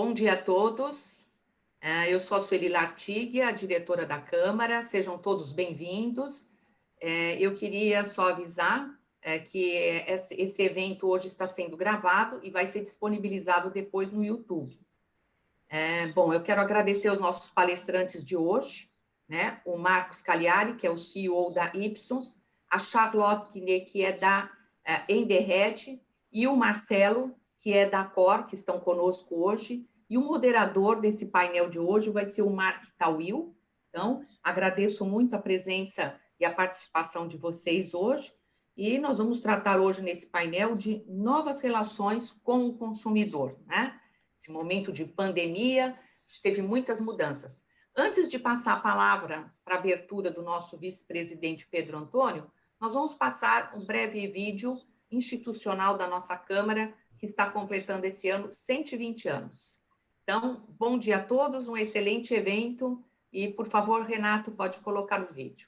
Bom dia a todos. Eu sou a Sueli Lartigue, a diretora da Câmara. Sejam todos bem-vindos. Eu queria só avisar que esse evento hoje está sendo gravado e vai ser disponibilizado depois no YouTube. Bom, eu quero agradecer aos nossos palestrantes de hoje, né? O Marcos Cagliari, que é o CEO da Ipsos, a Charlotte Quinet, que é da Enderred, e o Marcelo, que é da Cor, que estão conosco hoje. E o moderador desse painel de hoje vai ser o Mark Tawil. Então, agradeço muito a presença e a participação de vocês hoje. E nós vamos tratar hoje nesse painel de novas relações com o consumidor, né? Esse momento de pandemia, teve muitas mudanças. Antes de passar a palavra para a abertura do nosso vice-presidente Pedro Antônio, nós vamos passar um breve vídeo institucional da nossa Câmara, que está completando esse ano 120 anos. Então, bom dia a todos, um excelente evento e, por favor, Renato, pode colocar o vídeo.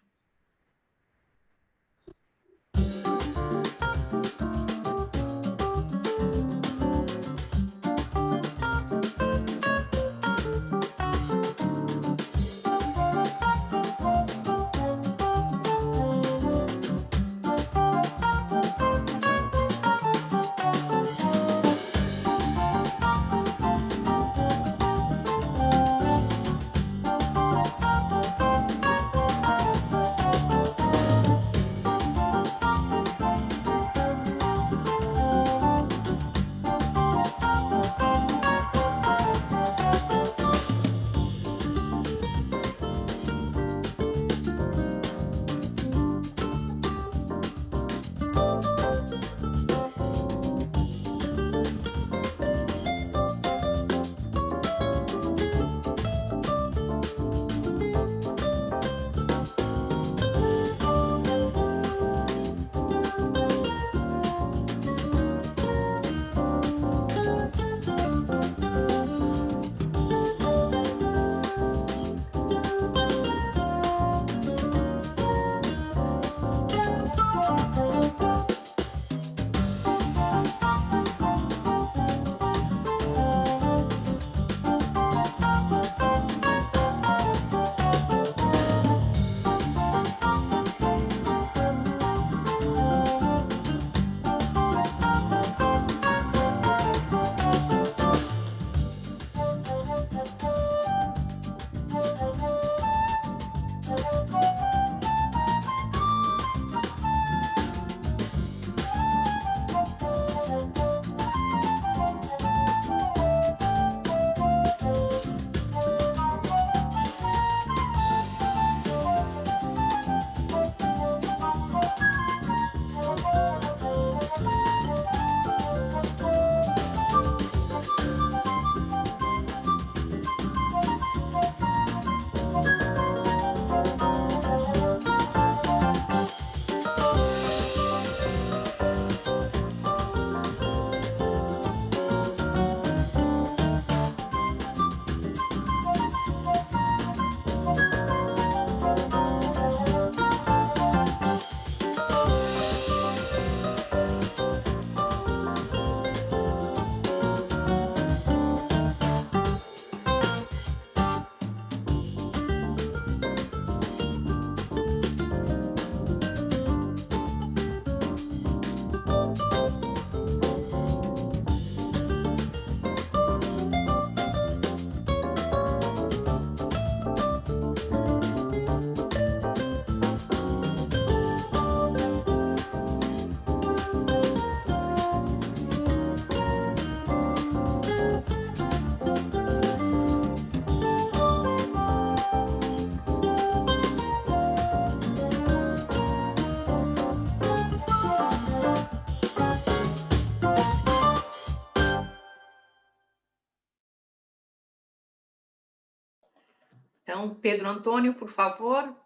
Então, Pedro Antônio, por favor.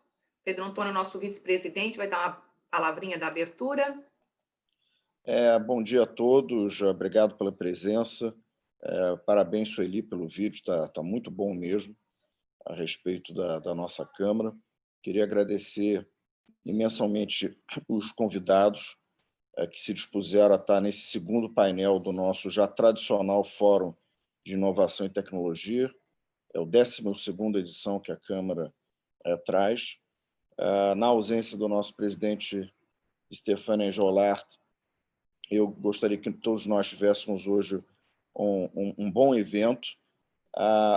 Pedro Antônio, nosso vice-presidente, vai dar uma palavrinha da abertura. Bom dia a todos, obrigado pela presença. Parabéns, Sueli, pelo vídeo, está muito bom mesmo, a respeito da nossa Câmara. Queria agradecer imensamente os convidados que se dispuseram a estar nesse segundo painel do nosso já tradicional Fórum de Inovação e Tecnologia. É a 12ª edição que a Câmara traz. Na ausência do nosso presidente Stéphane Enjolras, eu gostaria que todos nós tivéssemos hoje um bom evento.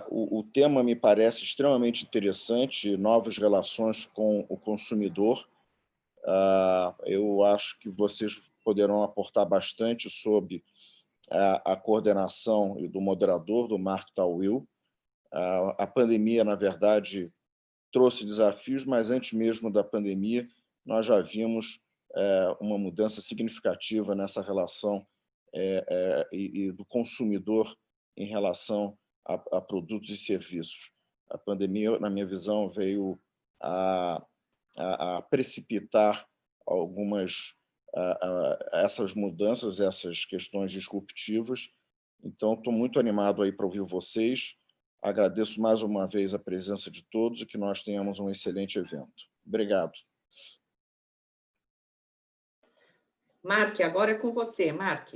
O tema me parece extremamente interessante, novas relações com o consumidor. Eu acho que vocês poderão aportar bastante sobre a coordenação e do moderador, do Mark Tawil. A pandemia, na verdade, trouxe desafios, mas antes mesmo da pandemia, nós já vimos uma mudança significativa nessa relação e do consumidor em relação a produtos e serviços. A pandemia, na minha visão, veio a precipitar algumas essas mudanças, essas questões disruptivas. Então, estou muito animado aí para ouvir vocês. Agradeço mais uma vez a presença de todos e que nós tenhamos um excelente evento. Obrigado. Mark, agora é com você, Mark.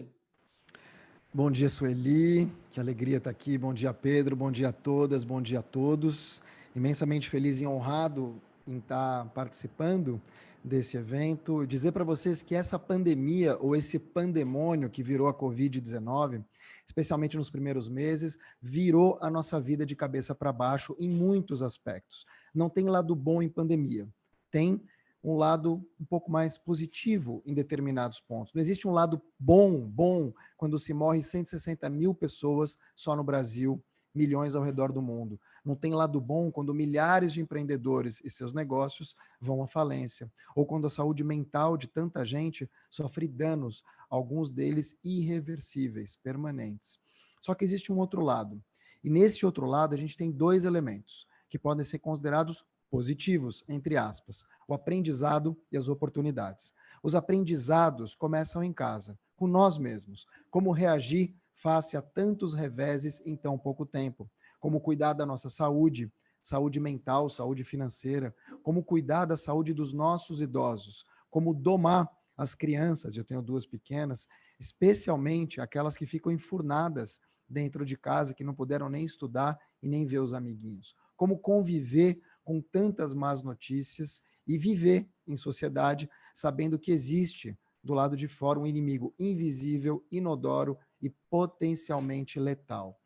Bom dia, Sueli, que alegria estar aqui. Bom dia, Pedro, bom dia a todas, bom dia a todos. Imensamente feliz e honrado em estar participando desse evento. Dizer para vocês que essa pandemia, ou esse pandemônio que virou a Covid-19, especialmente nos primeiros meses, virou a nossa vida de cabeça para baixo em muitos aspectos. Não tem lado bom em pandemia, tem um lado um pouco mais positivo em determinados pontos. Não existe um lado bom quando se morre 160 mil pessoas só no Brasil, milhões ao redor do mundo. Não tem lado bom quando milhares de empreendedores e seus negócios vão à falência, ou quando a saúde mental de tanta gente sofre danos, alguns deles irreversíveis, permanentes. Só que existe um outro lado. E nesse outro lado a gente tem dois elementos que podem ser considerados positivos, entre aspas, o aprendizado e as oportunidades. Os aprendizados começam em casa, com nós mesmos. Como reagir face a tantos reveses em tão pouco tempo. Como cuidar da nossa saúde, saúde mental, saúde financeira. Como cuidar da saúde dos nossos idosos. Como domar as crianças, eu tenho 2 pequenas, especialmente aquelas que ficam enfurnadas dentro de casa, que não puderam nem estudar e nem ver os amiguinhos. Como conviver com tantas más notícias e viver em sociedade sabendo que existe do lado de fora um inimigo invisível, inodoro e potencialmente letal.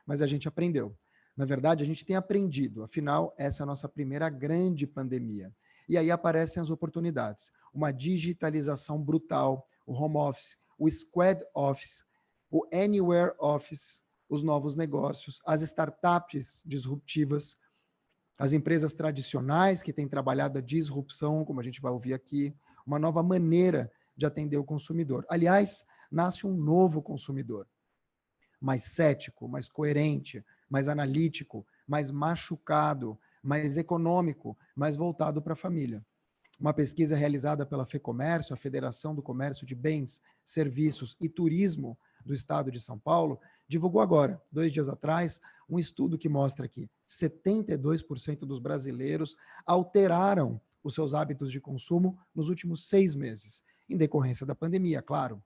Mas a gente aprendeu. Na verdade, a gente tem aprendido, afinal, essa é a nossa primeira grande pandemia. E aí aparecem as oportunidades. Uma digitalização brutal, o home office, o squad office, o anywhere office, os novos negócios, as startups disruptivas, as empresas tradicionais que têm trabalhado a disrupção, como a gente vai ouvir aqui, uma nova maneira de atender o consumidor. Aliás, nasce um novo consumidor, mais cético, mais coerente, mais analítico, mais machucado, mais econômico, mais voltado para a família. Uma pesquisa realizada pela FEComércio, a Federação do Comércio de Bens, Serviços e Turismo do Estado de São Paulo, divulgou agora, 2 dias atrás, um estudo que mostra que 72% dos brasileiros alteraram os seus hábitos de consumo nos últimos 6 meses, em decorrência da pandemia, claro.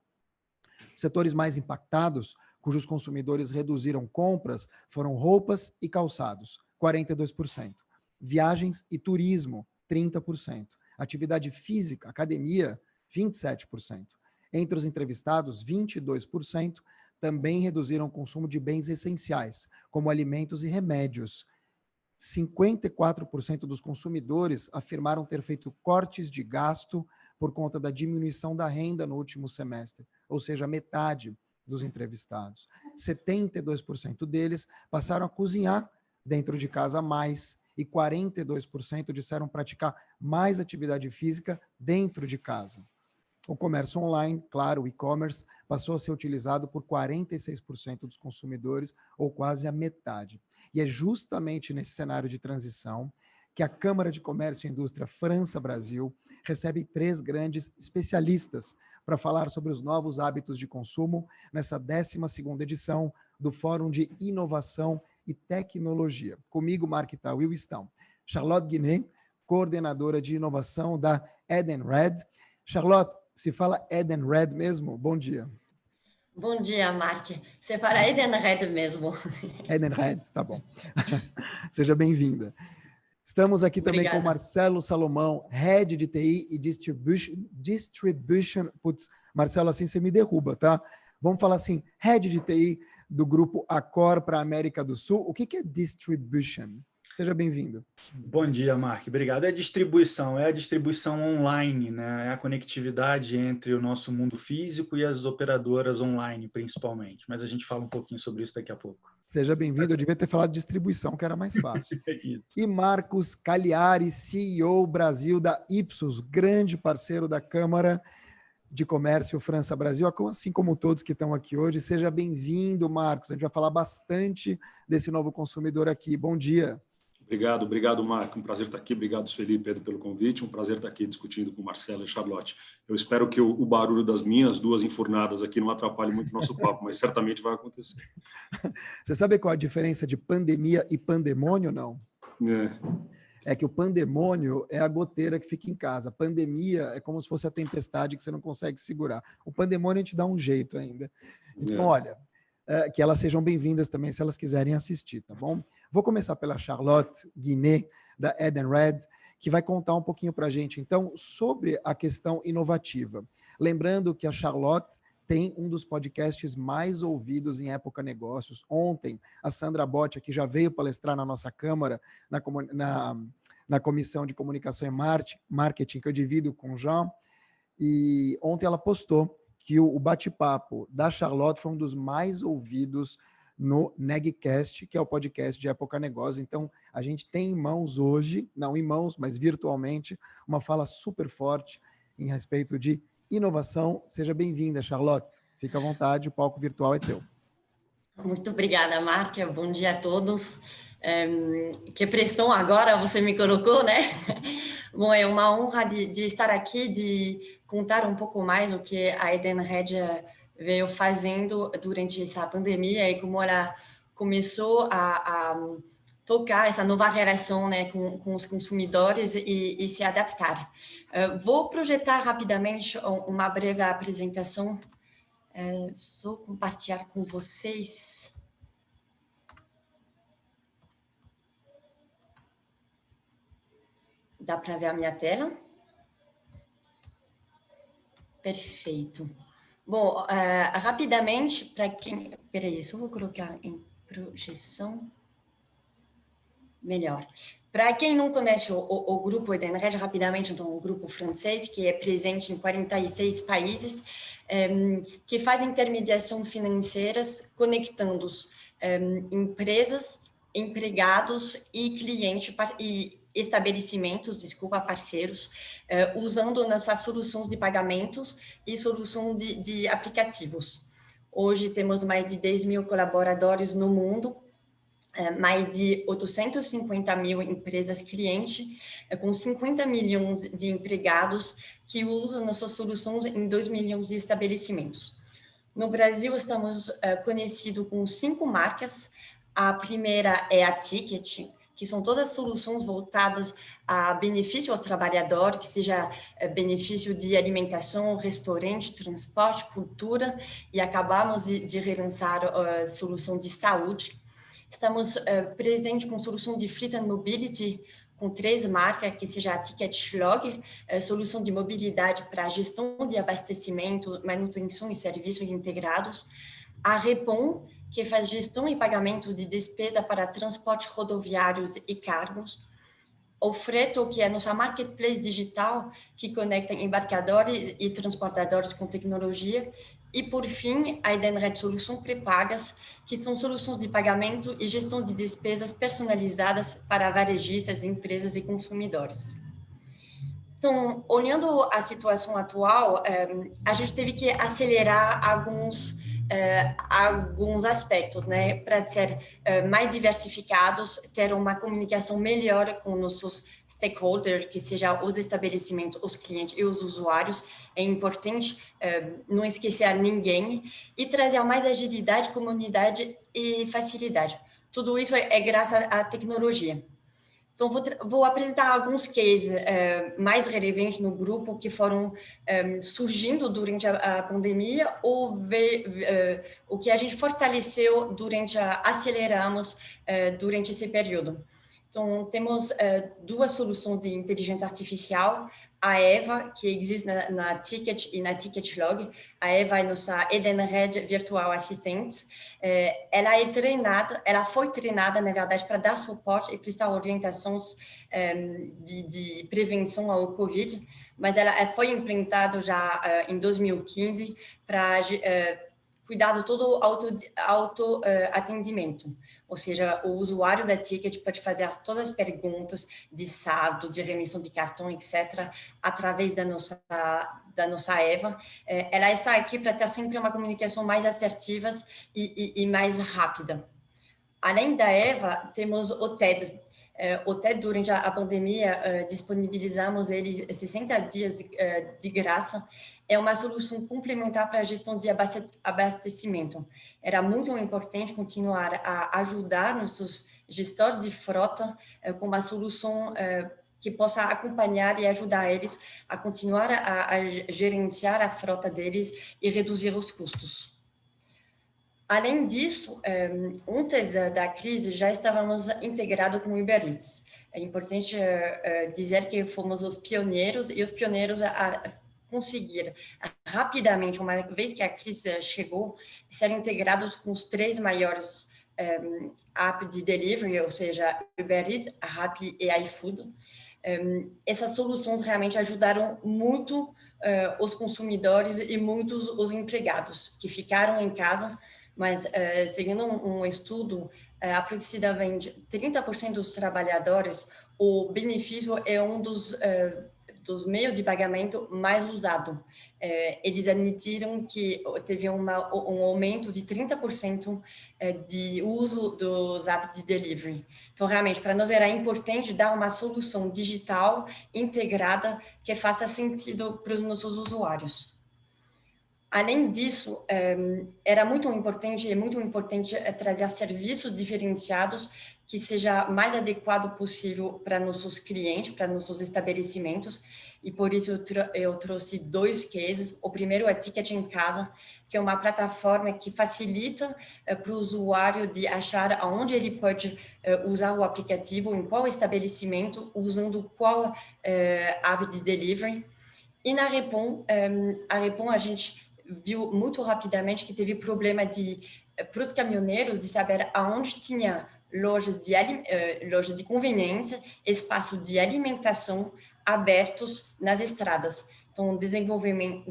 Setores mais impactados, cujos consumidores reduziram compras, foram roupas e calçados, 42%. Viagens e turismo, 30%. Atividade física, academia, 27%. Entre os entrevistados, 22% também reduziram o consumo de bens essenciais, como alimentos e remédios. 54% dos consumidores afirmaram ter feito cortes de gasto por conta da diminuição da renda no último semestre, ou seja, metade dos entrevistados. 72% deles passaram a cozinhar dentro de casa mais e 42% disseram praticar mais atividade física dentro de casa. O comércio online, claro, o e-commerce, passou a ser utilizado por 46% dos consumidores, ou quase a metade. E é justamente nesse cenário de transição que a Câmara de Comércio e Indústria França-Brasil recebe 3 grandes especialistas para falar sobre os novos hábitos de consumo nessa 12ª edição do Fórum de Inovação e Tecnologia. Comigo, Mark Tawil, estão Charlotte Guinet, coordenadora de inovação da Edenred. Charlotte, se fala Edenred mesmo? Bom dia. Bom dia, Mark. Você fala Edenred mesmo. Edenred, tá bom. Seja bem-vinda. Estamos aqui também com Marcelo Salomão, Head de TI e Distribution. Putz, Marcelo, assim você me derruba, tá? Vamos falar assim, Head de TI do grupo Accor para a América do Sul. O que é Distribution? Seja bem-vindo. Bom dia, Mark. Obrigado. É a distribuição online, né? É a conectividade entre o nosso mundo físico e as operadoras online, principalmente. Mas a gente fala um pouquinho sobre isso daqui a pouco. Seja bem-vindo. Eu devia ter falado de distribuição, que era mais fácil. E Marcos Cagliari, CEO Brasil da Ipsos, grande parceiro da Câmara de Comércio França Brasil, assim como todos que estão aqui hoje. Seja bem-vindo, Marcos. A gente vai falar bastante desse novo consumidor aqui. Bom dia. Obrigado, Marco. Um prazer estar aqui. Obrigado, Sueli e Pedro, pelo convite. Um prazer estar aqui discutindo com Marcela e Charlotte. Eu espero que o barulho das minhas duas enfurnadas aqui não atrapalhe muito o nosso papo, mas certamente vai acontecer. Você sabe qual a diferença de pandemia e pandemônio, não? É que o pandemônio é a goteira que fica em casa. A pandemia é como se fosse a tempestade que você não consegue segurar. O pandemônio a gente dá um jeito ainda. Então, olha, que elas sejam bem-vindas também, se elas quiserem assistir, tá bom? Vou começar pela Charlotte Guiné, da Edenred, que vai contar um pouquinho para a gente, então, sobre a questão inovativa. Lembrando que a Charlotte tem um dos podcasts mais ouvidos em Época Negócios. Ontem, a Sandra Botti, que já veio palestrar na nossa Câmara, na Comissão de Comunicação e Marketing, que eu divido com o Jean, e ontem ela postou que o bate-papo da Charlotte foi um dos mais ouvidos no Negcast, que é o podcast de Época Negócios. Então, a gente tem em mãos hoje, não em mãos, mas virtualmente, uma fala super forte em respeito de inovação. Seja bem-vinda, Charlotte. Fica à vontade, o palco virtual é teu. Muito obrigada, Mark. Bom dia a todos. Que pressão agora você me colocou, né? Bom, é uma honra de estar aqui, de contar um pouco mais o que a Edenred veio fazendo durante essa pandemia e como ela começou a tocar essa nova relação, né, com os consumidores e se adaptar. Vou projetar rapidamente uma breve apresentação, só compartilhar com vocês. Dá para ver a minha tela? Perfeito. Bom, rapidamente, para quem... Peraí, só vou colocar em projeção. Melhor. Para quem não conhece o grupo Edenred, rapidamente, então, um grupo francês que é presente em 46 países, que faz intermediação financeiras conectando empresas, empregados e clientes e estabelecimentos, parceiros, usando nossas soluções de pagamentos e solução de aplicativos. Hoje temos mais de 10 mil colaboradores no mundo, mais de 850 mil empresas clientes, com 50 milhões de empregados que usam nossas soluções em 2 milhões de estabelecimentos. No Brasil, estamos conhecidos com 5 marcas. A primeira é a Ticket, que são todas soluções voltadas a benefício ao trabalhador, que seja benefício de alimentação, restaurante, transporte, cultura, e acabamos de relançar a solução de saúde. Estamos presentes com solução de Fleet and Mobility, com 3 marcas, que seja a Ticketslog, solução de mobilidade para gestão de abastecimento, manutenção e serviços integrados. A Repom, que faz gestão e pagamento de despesa para transporte rodoviários e cargos. O Freto, que é nossa marketplace digital, que conecta embarcadores e transportadores com tecnologia. E, por fim, a Edenred Soluções Pré-Pagas, que são soluções de pagamento e gestão de despesas personalizadas para varejistas, empresas e consumidores. Então, olhando a situação atual, a gente teve que acelerar alguns aspectos, né, para ser mais diversificados, ter uma comunicação melhor com nossos stakeholders, que seja os estabelecimentos, os clientes e os usuários. É importante não esquecer ninguém e trazer mais agilidade, comunidade e facilidade. Tudo isso é graças à tecnologia. Então, vou apresentar alguns cases mais relevantes no grupo que foram surgindo durante a pandemia ou o que a gente fortaleceu aceleramos durante esse período. Então, temos duas soluções de inteligência artificial, a Eva, que existe na Ticket e na Ticketlog. A Eva é nossa Edenred Virtual Assistente. Ela foi treinada, na verdade, para dar suporte e prestar orientações de prevenção ao Covid, mas ela foi implementada já em 2015 para cuidar de todo o auto-atendimento. Ou seja, o usuário da Ticket pode fazer todas as perguntas de saldo, de remissão de cartão, etc., através da nossa Eva. Ela está aqui para ter sempre uma comunicação mais assertiva e mais rápida. Além da Eva, temos o TED. O TED, durante a pandemia, disponibilizamos ele 60 dias de graça. É uma solução complementar para a gestão de abastecimento. Era muito importante continuar a ajudar nossos gestores de frota com uma solução que possa acompanhar e ajudar eles a continuar a gerenciar a frota deles e reduzir os custos. Além disso, antes da crise, já estávamos integrados com o Uber Eats. É importante dizer que fomos os pioneiros a conseguir rapidamente, uma vez que a crise chegou, ser integrados com os 3 maiores apps de delivery, ou seja, Uber Eats, Rappi e iFood. Essas soluções realmente ajudaram muito os consumidores e muitos os empregados que ficaram em casa, mas segundo um estudo, aproximadamente 30% dos trabalhadores, o benefício é um dos meios de pagamento mais usado. Eles admitiram que teve um aumento de 30% de uso dos apps de delivery. Então, realmente, para nós era importante dar uma solução digital integrada que faça sentido para os nossos usuários. Além disso, é muito importante trazer serviços diferenciados que seja mais adequado possível para nossos clientes, para nossos estabelecimentos, e por isso eu trouxe 2 cases. O primeiro é Ticket em Casa, que é uma plataforma que facilita para o usuário de achar aonde ele pode usar o aplicativo, em qual estabelecimento, usando qual app de delivery. E na Repom, a gente viu muito rapidamente que teve problema para os caminhoneiros de saber aonde tinha lojas de conveniência, espaço de alimentação abertos nas estradas. Então, desenvolvemos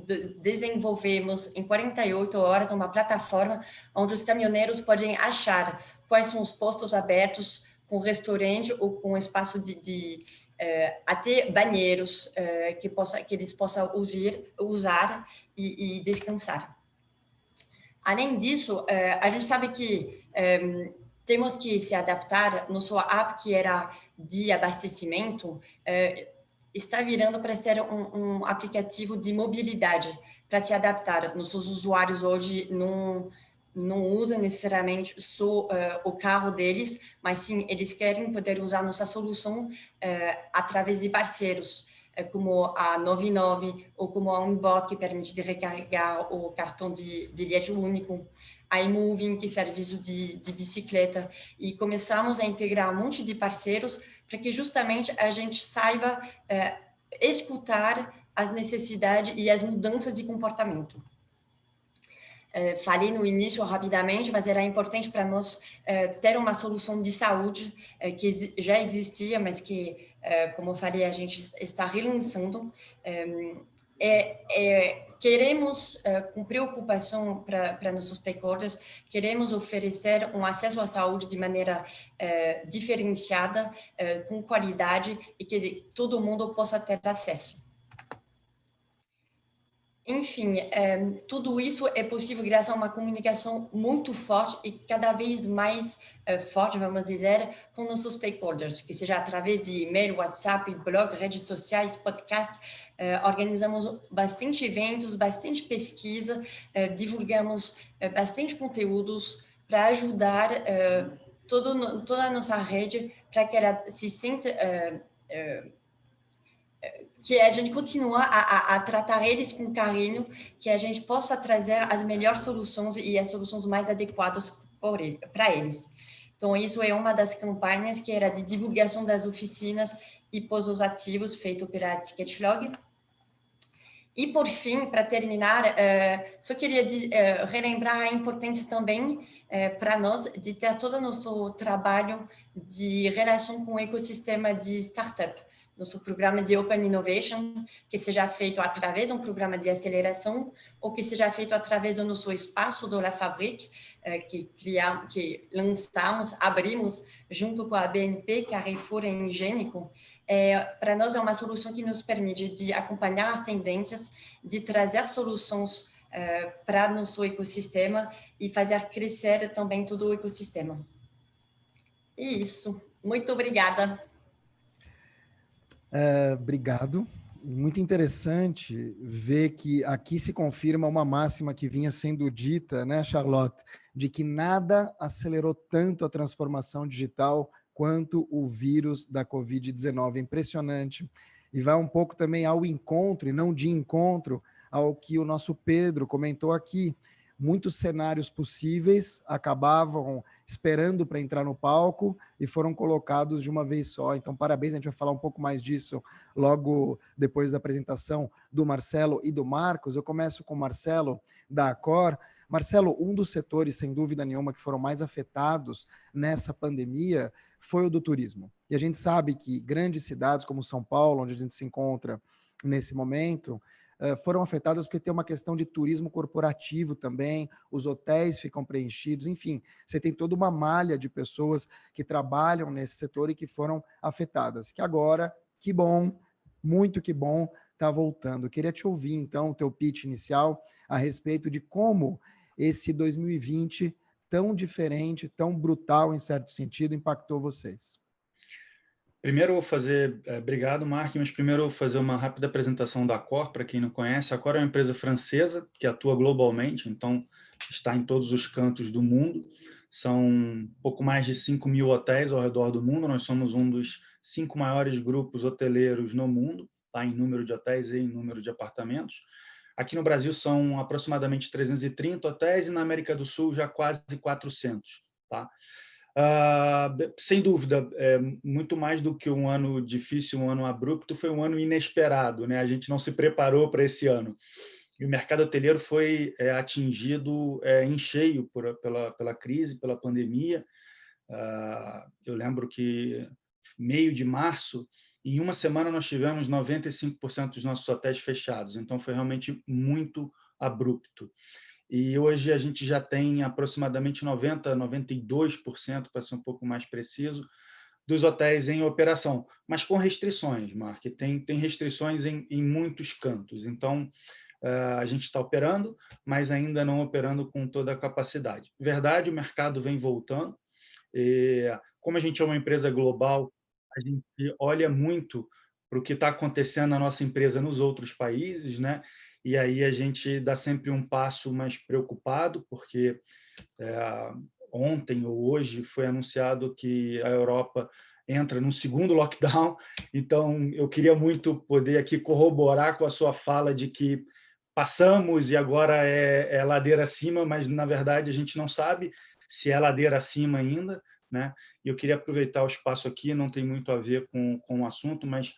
em 48 horas uma plataforma onde os caminhoneiros podem achar quais são os postos abertos com restaurante ou com espaço até banheiros que eles possam usar e descansar. Além disso, a gente sabe que temos que se adaptar. Nosso app, que era de abastecimento, está virando para ser um aplicativo de mobilidade, para se adaptar. Nossos usuários hoje não usam necessariamente só o carro deles, mas sim, eles querem poder usar nossa solução através de parceiros, como a 99 ou como a Unbot, que permite de recarregar o cartão de bilhete único, a iMoving, que é serviço de bicicleta, e começamos a integrar um monte de parceiros para que justamente a gente saiba escutar as necessidades e as mudanças de comportamento. Falei no início rapidamente, mas era importante para nós ter uma solução de saúde que já existia, mas que, como eu falei, a gente está relançando. Queremos, com preocupação para nossos stakeholders, queremos oferecer um acesso à saúde de maneira diferenciada, com qualidade, e que todo mundo possa ter acesso. Enfim, tudo isso é possível graças a uma comunicação muito forte e cada vez mais forte, vamos dizer, com nossos stakeholders, que seja através de e-mail, WhatsApp, blog, redes sociais, podcast. Organizamos bastante eventos, bastante pesquisa, divulgamos bastante conteúdos para ajudar toda a nossa rede para que ela se sinta que a gente continue a tratar eles com carinho, que a gente possa trazer as melhores soluções e as soluções mais adequadas para eles. Então, isso é uma das campanhas que era de divulgação das oficinas e pós ativos feito pela Ticketflog. E, por fim, para terminar, só queria relembrar a importância também para nós de ter todo o nosso trabalho de relação com o ecossistema de startup, nosso programa de Open Innovation, que seja feito através de um programa de aceleração ou que seja feito através do nosso espaço do La Fabrique, que lançamos, abrimos junto com a BNP, Carrefour e Ingênico. Para nós é uma solução que nos permite de acompanhar as tendências, de trazer soluções para nosso ecossistema e fazer crescer também todo o ecossistema. E isso. Muito obrigada. Obrigado. Muito interessante ver que aqui se confirma uma máxima que vinha sendo dita, né, Charlotte, de que nada acelerou tanto a transformação digital quanto o vírus da Covid-19. É impressionante. E vai um pouco também ao encontro, e não de encontro, ao que o nosso Pedro comentou aqui. Muitos cenários possíveis acabavam esperando para entrar no palco e foram colocados de uma vez só. Então, parabéns, a gente vai falar um pouco mais disso logo depois da apresentação do Marcelo e do Marcos. Eu começo com o Marcelo, da Accor. Marcelo, um dos setores, sem dúvida nenhuma, que foram mais afetados nessa pandemia foi o do turismo. E a gente sabe que grandes cidades como São Paulo, onde a gente se encontra nesse momento, foram afetadas porque tem uma questão de turismo corporativo também, os hotéis ficam preenchidos, enfim, você tem toda uma malha de pessoas que trabalham nesse setor e que foram afetadas, que agora, que bom, muito que bom, está voltando. Eu queria te ouvir, então, o teu pitch inicial a respeito de como esse 2020 tão diferente, tão brutal em certo sentido, impactou vocês. Primeiro eu vou fazer, obrigado, Mark, mas primeiro eu vou fazer uma rápida apresentação da Accor, para quem não conhece. A Accor é uma empresa francesa que atua globalmente, então está em todos os cantos do mundo. São um pouco mais de 5.000 hotéis ao redor do mundo. Nós somos um dos 5 maiores grupos hoteleiros no mundo, tá, em número de hotéis e em número de apartamentos. Aqui no Brasil são aproximadamente 330 hotéis e na América do Sul já quase 400, tá? Sem dúvida, muito mais do que um ano difícil, um ano abrupto, foi um ano inesperado, né? A gente não se preparou para esse ano. E o mercado hoteleiro foi atingido em cheio pela crise, pela pandemia. Eu lembro que meio de março, em uma semana nós tivemos 95% dos nossos hotéis fechados, então foi realmente muito abrupto. E hoje a gente já tem aproximadamente 92%, para ser um pouco mais preciso, dos hotéis em operação, mas com restrições, Mark. Tem restrições em muitos cantos. Então, a gente está operando, mas ainda não operando com toda a capacidade. Verdade, o mercado vem voltando. Como a gente é uma empresa global, a gente olha muito para o que está acontecendo na nossa empresa nos outros países, né? E aí a gente dá sempre um passo mais preocupado, porque ontem ou hoje foi anunciado que a Europa entra no segundo lockdown. Então, eu queria muito poder aqui corroborar com a sua fala de que passamos e agora é ladeira acima, mas, na verdade, a gente não sabe se é ladeira acima ainda, né? E eu queria aproveitar o espaço aqui, não tem muito a ver com o assunto, mas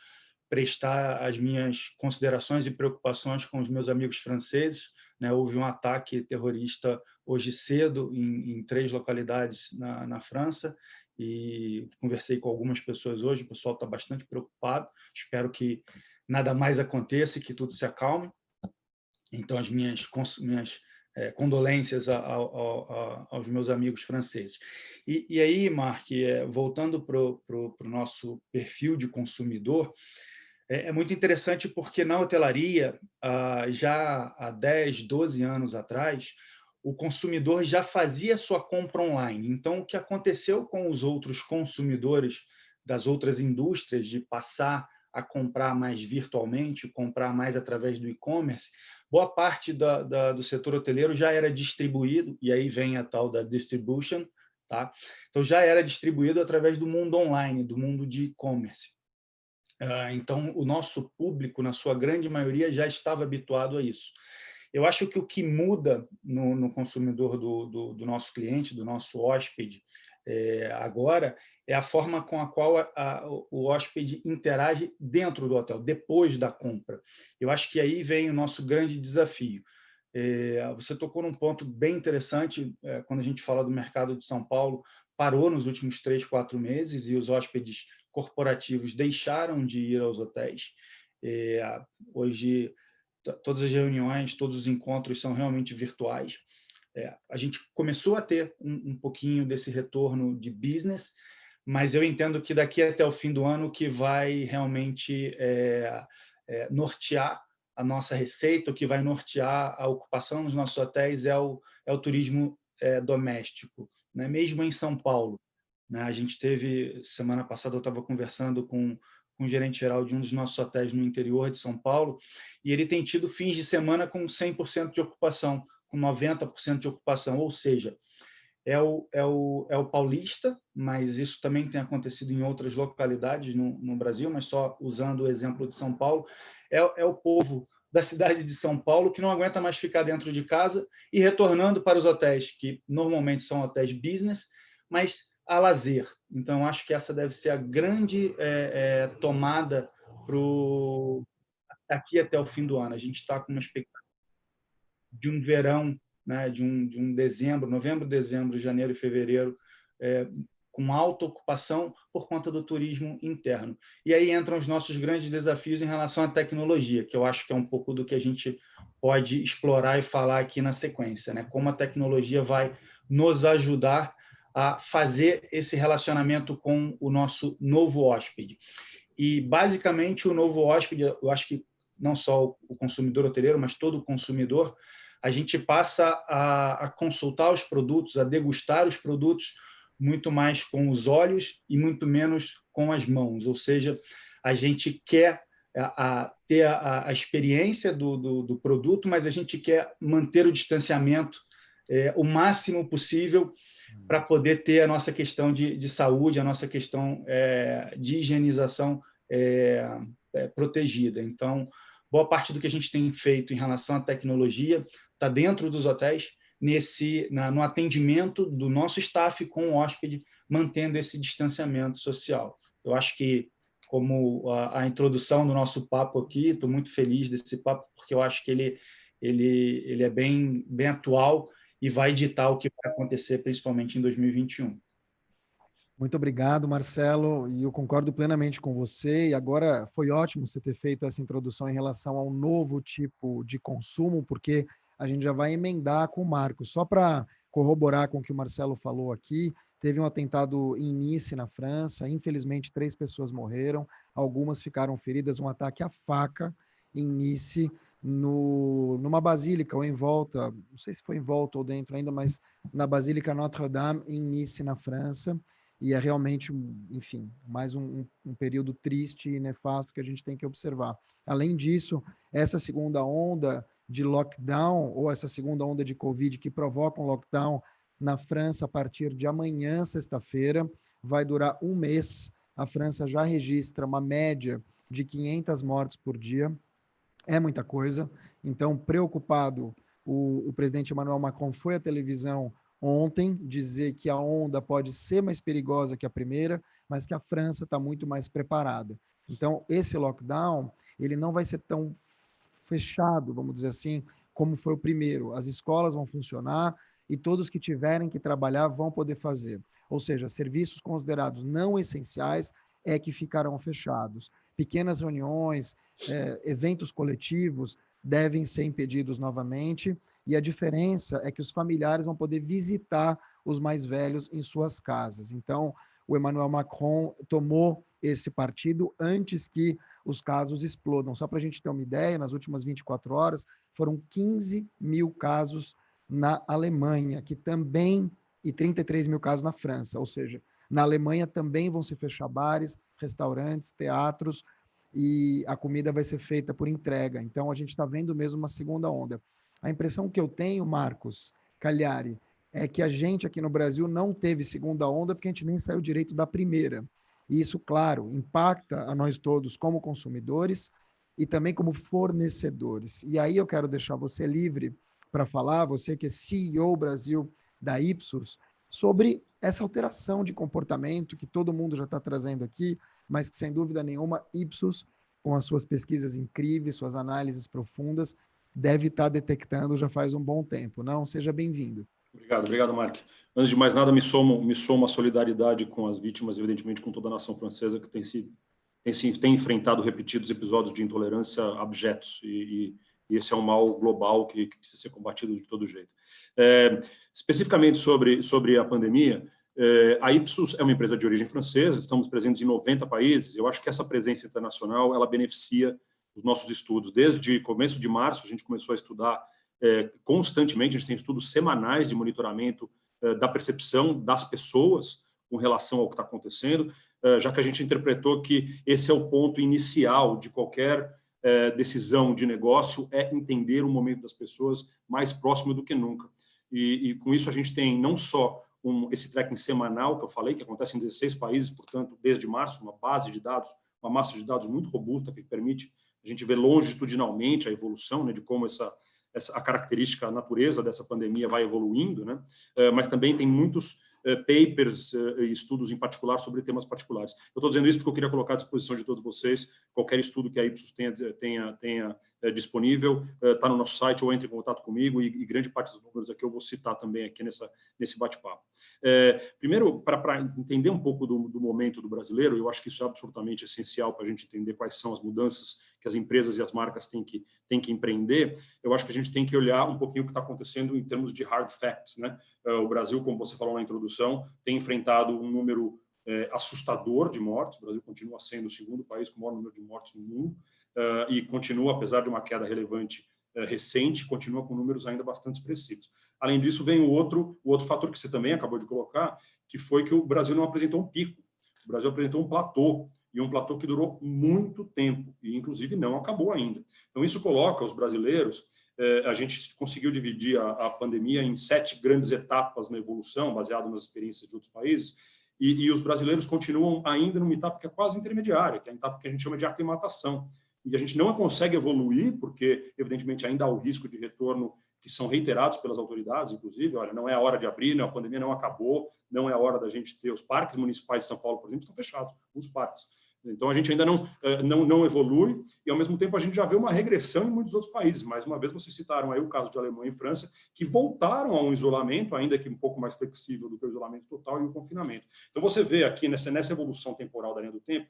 prestar as minhas considerações e preocupações com os meus amigos franceses, né? Houve um ataque terrorista hoje cedo em 3 localidades na França e conversei com algumas pessoas hoje, o pessoal está bastante preocupado, espero que nada mais aconteça e que tudo se acalme. Então, as minhas condolências aos meus amigos franceses. E aí, Mark, voltando para o nosso perfil de consumidor, é muito interessante porque na hotelaria, já há 10, 12 anos atrás, o consumidor já fazia sua compra online. Então, o que aconteceu com os outros consumidores das outras indústrias de passar a comprar mais virtualmente, comprar mais através do e-commerce, boa parte do setor hoteleiro já era distribuído, e aí vem a tal da distribution, tá? Então, já era distribuído através do mundo online, do mundo de e-commerce. Então, o nosso público, na sua grande maioria, já estava habituado a isso. Eu acho que o que muda no consumidor do nosso cliente, do nosso hóspede, agora, é a forma com a qual o hóspede interage dentro do hotel, depois da compra. Eu acho que aí vem o nosso grande desafio. Você tocou num ponto bem interessante, quando a gente fala do mercado de São Paulo, parou nos últimos 3, 4 meses e os hóspedes corporativos deixaram de ir aos hotéis. Hoje, todas as reuniões, todos os encontros são realmente virtuais. A gente começou a ter um pouquinho desse retorno de business, mas eu entendo que daqui até o fim do ano que vai realmente nortear a nossa receita, o que vai nortear a ocupação nos nossos hotéis é o turismo doméstico, né? Mesmo em São Paulo, né? A gente teve, semana passada, eu estava conversando com o gerente geral de um dos nossos hotéis no interior de São Paulo, e ele tem tido fins de semana com 100% de ocupação, com 90% de ocupação, ou seja, é o paulista, mas isso também tem acontecido em outras localidades no Brasil, mas só usando o exemplo de São Paulo, é o povo da cidade de São Paulo que não aguenta mais ficar dentro de casa e retornando para os hotéis, que normalmente são hotéis business, mas a lazer. Então, acho que essa deve ser a grande tomada daqui até o fim do ano. A gente está com uma expectativa de um verão, né, de um dezembro, novembro, dezembro, janeiro e fevereiro, com alta ocupação por conta do turismo interno. E aí entram os nossos grandes desafios em relação à tecnologia, que eu acho que é um pouco do que a gente pode explorar e falar aqui na sequência, né? Como a tecnologia vai nos ajudar a fazer esse relacionamento com o nosso novo hóspede. E, basicamente, o novo hóspede, eu acho que não só o consumidor hoteleiro, mas todo o consumidor, a gente passa a consultar os produtos, a degustar os produtos muito mais com os olhos e muito menos com as mãos. Ou seja, a gente quer ter a experiência do produto, mas a gente quer manter o distanciamento o máximo possível para poder ter a nossa questão de saúde, a nossa questão de higienização protegida. Então, boa parte do que a gente tem feito em relação à tecnologia está dentro dos hotéis, no atendimento do nosso staff com o hóspede, mantendo esse distanciamento social. Eu acho que, como a introdução do nosso papo aqui, estou muito feliz desse papo, porque eu acho que ele é bem atual e vai ditar o que vai acontecer, principalmente em 2021. Muito obrigado, Marcelo, e eu concordo plenamente com você. E agora foi ótimo você ter feito essa introdução em relação ao novo tipo de consumo, porque a gente já vai emendar com o Marcos. Só para corroborar com o que o Marcelo falou aqui, teve um atentado em Nice, na França. Infelizmente, 3 pessoas morreram, algumas ficaram feridas. Um ataque à faca em Nice, numa basílica ou em volta, não sei se foi em volta ou dentro ainda, mas na Basílica Notre-Dame, em Nice, na França. E é realmente, enfim, mais um período triste e nefasto que a gente tem que observar. Além disso, essa segunda onda de lockdown, ou essa segunda onda de Covid que provoca um lockdown na França a partir de amanhã, sexta-feira, vai durar 1 mês. A França já registra uma média de 500 mortes por dia. É muita coisa. Então, preocupado, o presidente Emmanuel Macron foi à televisão ontem dizer que a onda pode ser mais perigosa que a primeira, mas que a França está muito mais preparada. Então, esse lockdown, ele não vai ser tão fechado, vamos dizer assim, como foi o primeiro. As escolas vão funcionar e todos que tiverem que trabalhar vão poder fazer. Ou seja, serviços considerados não essenciais é que ficarão fechados. Pequenas reuniões, eventos coletivos devem ser impedidos novamente. E a diferença é que os familiares vão poder visitar os mais velhos em suas casas. Então, o Emmanuel Macron tomou esse partido antes que os casos explodam. Só para a gente ter uma ideia, nas últimas 24 horas, foram 15 mil casos na Alemanha, que também, e 33 mil casos na França. Ou seja, na Alemanha também vão se fechar bares, restaurantes, teatros, e a comida vai ser feita por entrega. Então, a gente está vendo mesmo uma segunda onda. A impressão que eu tenho, Marcos Cagliari, é que a gente aqui no Brasil não teve segunda onda porque a gente nem saiu direito da primeira. E isso, claro, impacta a nós todos como consumidores e também como fornecedores. E aí eu quero deixar você livre para falar, você que é CEO Brasil da Ipsos, sobre essa alteração de comportamento que todo mundo já está trazendo aqui, mas que, sem dúvida nenhuma, Ipsos, com as suas pesquisas incríveis, suas análises profundas, deve estar detectando já faz um bom tempo. Não? Seja bem-vindo. Obrigado, Mark. Antes de mais nada, me somo a solidariedade com as vítimas, evidentemente com toda a nação francesa que tem enfrentado repetidos episódios de intolerância abjetos, e esse é um mal global que precisa ser combatido de todo jeito. Especificamente sobre a pandemia, a Ipsos é uma empresa de origem francesa, estamos presentes em 90 países. Eu acho que essa presença internacional ela beneficia os nossos estudos. Desde começo de março, a gente começou a estudar constantemente, a gente tem estudos semanais de monitoramento da percepção das pessoas com relação ao que está acontecendo, já que a gente interpretou que esse é o ponto inicial de qualquer decisão de negócio, é entender o momento das pessoas mais próximo do que nunca. E com isso a gente tem não só esse tracking semanal que eu falei, que acontece em 16 países, portanto, desde março, uma base de dados, uma massa de dados muito robusta que permite a gente ver longitudinalmente a evolução, né, de como a característica, a natureza dessa pandemia vai evoluindo, né? Mas também tem muitos papers e estudos em particular sobre temas particulares. Eu estou dizendo isso porque eu queria colocar à disposição de todos vocês qualquer estudo que a Ipsos tenha disponível, está no nosso site, ou entre em contato comigo, e grande parte dos números aqui eu vou citar também aqui nesse bate-papo. Primeiro, para entender um pouco do momento do brasileiro, eu acho que isso é absolutamente essencial para a gente entender quais são as mudanças que as empresas e as marcas têm que empreender. Eu acho que a gente tem que olhar um pouquinho o que está acontecendo em termos de hard facts, né? O Brasil, como você falou na introdução, tem enfrentado um número assustador de mortes. O Brasil continua sendo o segundo país com o maior número de mortes no mundo e continua, apesar de uma queda relevante recente, continua com números ainda bastante expressivos. Além disso, vem o outro fator que você também acabou de colocar, que foi que o Brasil não apresentou um pico. O Brasil apresentou um platô, e um platô que durou muito tempo, e inclusive não acabou ainda. Então, isso coloca os brasileiros, a gente conseguiu dividir a pandemia em 7 grandes etapas na evolução, baseado nas experiências de outros países, e os brasileiros continuam ainda numa etapa que é quase intermediária, que é a etapa que a gente chama de aclimatação. E a gente não consegue evoluir, porque, evidentemente, ainda há o risco de retorno que são reiterados pelas autoridades, inclusive, olha, não é a hora de abrir, a pandemia não acabou, não é a hora da gente ter os parques municipais de São Paulo, por exemplo, estão fechados, os parques. Então, a gente ainda não evolui e, ao mesmo tempo, a gente já vê uma regressão em muitos outros países. Mais uma vez, vocês citaram aí o caso de Alemanha e França, que voltaram a um isolamento, ainda que um pouco mais flexível do que o isolamento total e o confinamento. Então, você vê aqui, nessa evolução temporal da linha do tempo,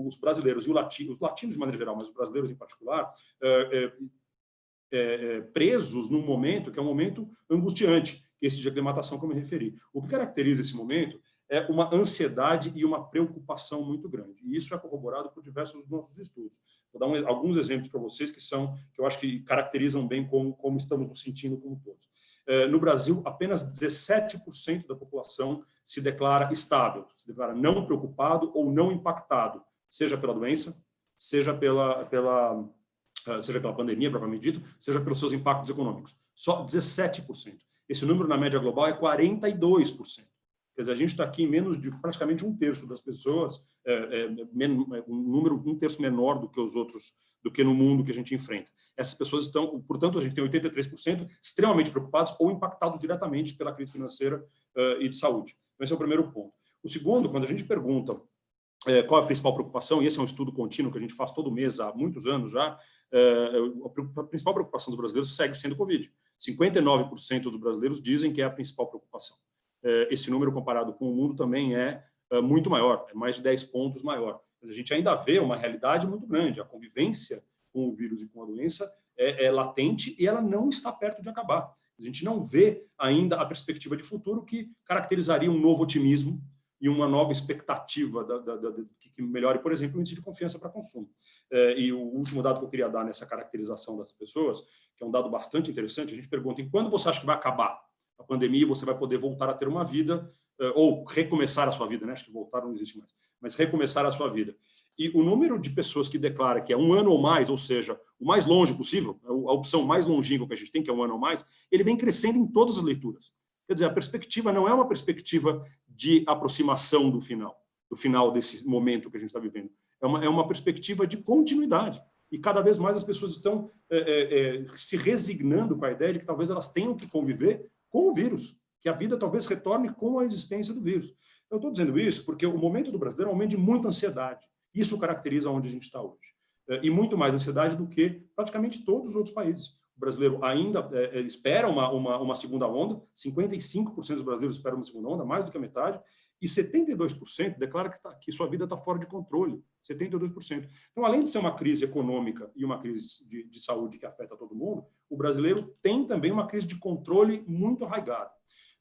os brasileiros e os latinos de maneira geral, mas os brasileiros em particular, presos num momento que é um momento angustiante, esse de aclimatação que eu me referi. O que caracteriza esse momento é uma ansiedade e uma preocupação muito grande. E isso é corroborado por diversos dos nossos estudos. Vou dar alguns exemplos para vocês que eu acho que caracterizam bem como estamos nos sentindo como todos. No Brasil, apenas 17% da população se declara estável, se declara não preocupado ou não impactado, seja pela doença, seja pela pandemia, propriamente dito, seja pelos seus impactos econômicos. Só 17%. Esse número, na média global, é 42%. Quer dizer, a gente está aqui em menos de praticamente 1/3 das pessoas, um número 1/3 menor do que os outros, do que no mundo que a gente enfrenta. Essas pessoas estão, portanto, a gente tem 83% extremamente preocupados ou impactados diretamente pela crise financeira e de saúde. Então, esse é o primeiro ponto. O segundo, quando a gente pergunta qual é a principal preocupação, e esse é um estudo contínuo que a gente faz todo mês há muitos anos já, a principal preocupação dos brasileiros segue sendo o Covid. 59% dos brasileiros dizem que é a principal preocupação. Esse número comparado com o mundo também é muito maior, é mais de 10 pontos maior. Mas a gente ainda vê uma realidade muito grande. A convivência com o vírus e com a doença é latente e ela não está perto de acabar. A gente não vê ainda a perspectiva de futuro que caracterizaria um novo otimismo e uma nova expectativa que melhore, por exemplo, o índice de confiança para consumo. E o último dado que eu queria dar nessa caracterização das pessoas, que é um dado bastante interessante, a gente pergunta: em quando você acha que vai acabar a pandemia e você vai poder voltar a ter uma vida, ou recomeçar a sua vida, né? Acho que voltar não existe mais, mas recomeçar a sua vida. E o número de pessoas que declara que é 1 ano ou mais, ou seja, o mais longe possível, a opção mais longínqua que a gente tem, que é 1 ano ou mais, ele vem crescendo em todas as leituras. Quer dizer, a perspectiva não é uma perspectiva de aproximação do final desse momento que a gente está vivendo. É uma perspectiva de continuidade. E cada vez mais as pessoas estão se resignando com a ideia de que talvez elas tenham que conviver com o vírus, que a vida talvez retorne com a existência do vírus. Eu estou dizendo isso porque o momento do brasileiro é um momento de muita ansiedade. Isso caracteriza onde a gente está hoje. E muito mais ansiedade do que praticamente todos os outros países. O brasileiro ainda espera uma segunda onda, 55% dos brasileiros esperam uma segunda onda, mais do que a metade, e 72% declara que sua vida está fora de controle. 72%. Então, além de ser uma crise econômica e uma crise de saúde que afeta todo mundo, o brasileiro tem também uma crise de controle muito arraigada.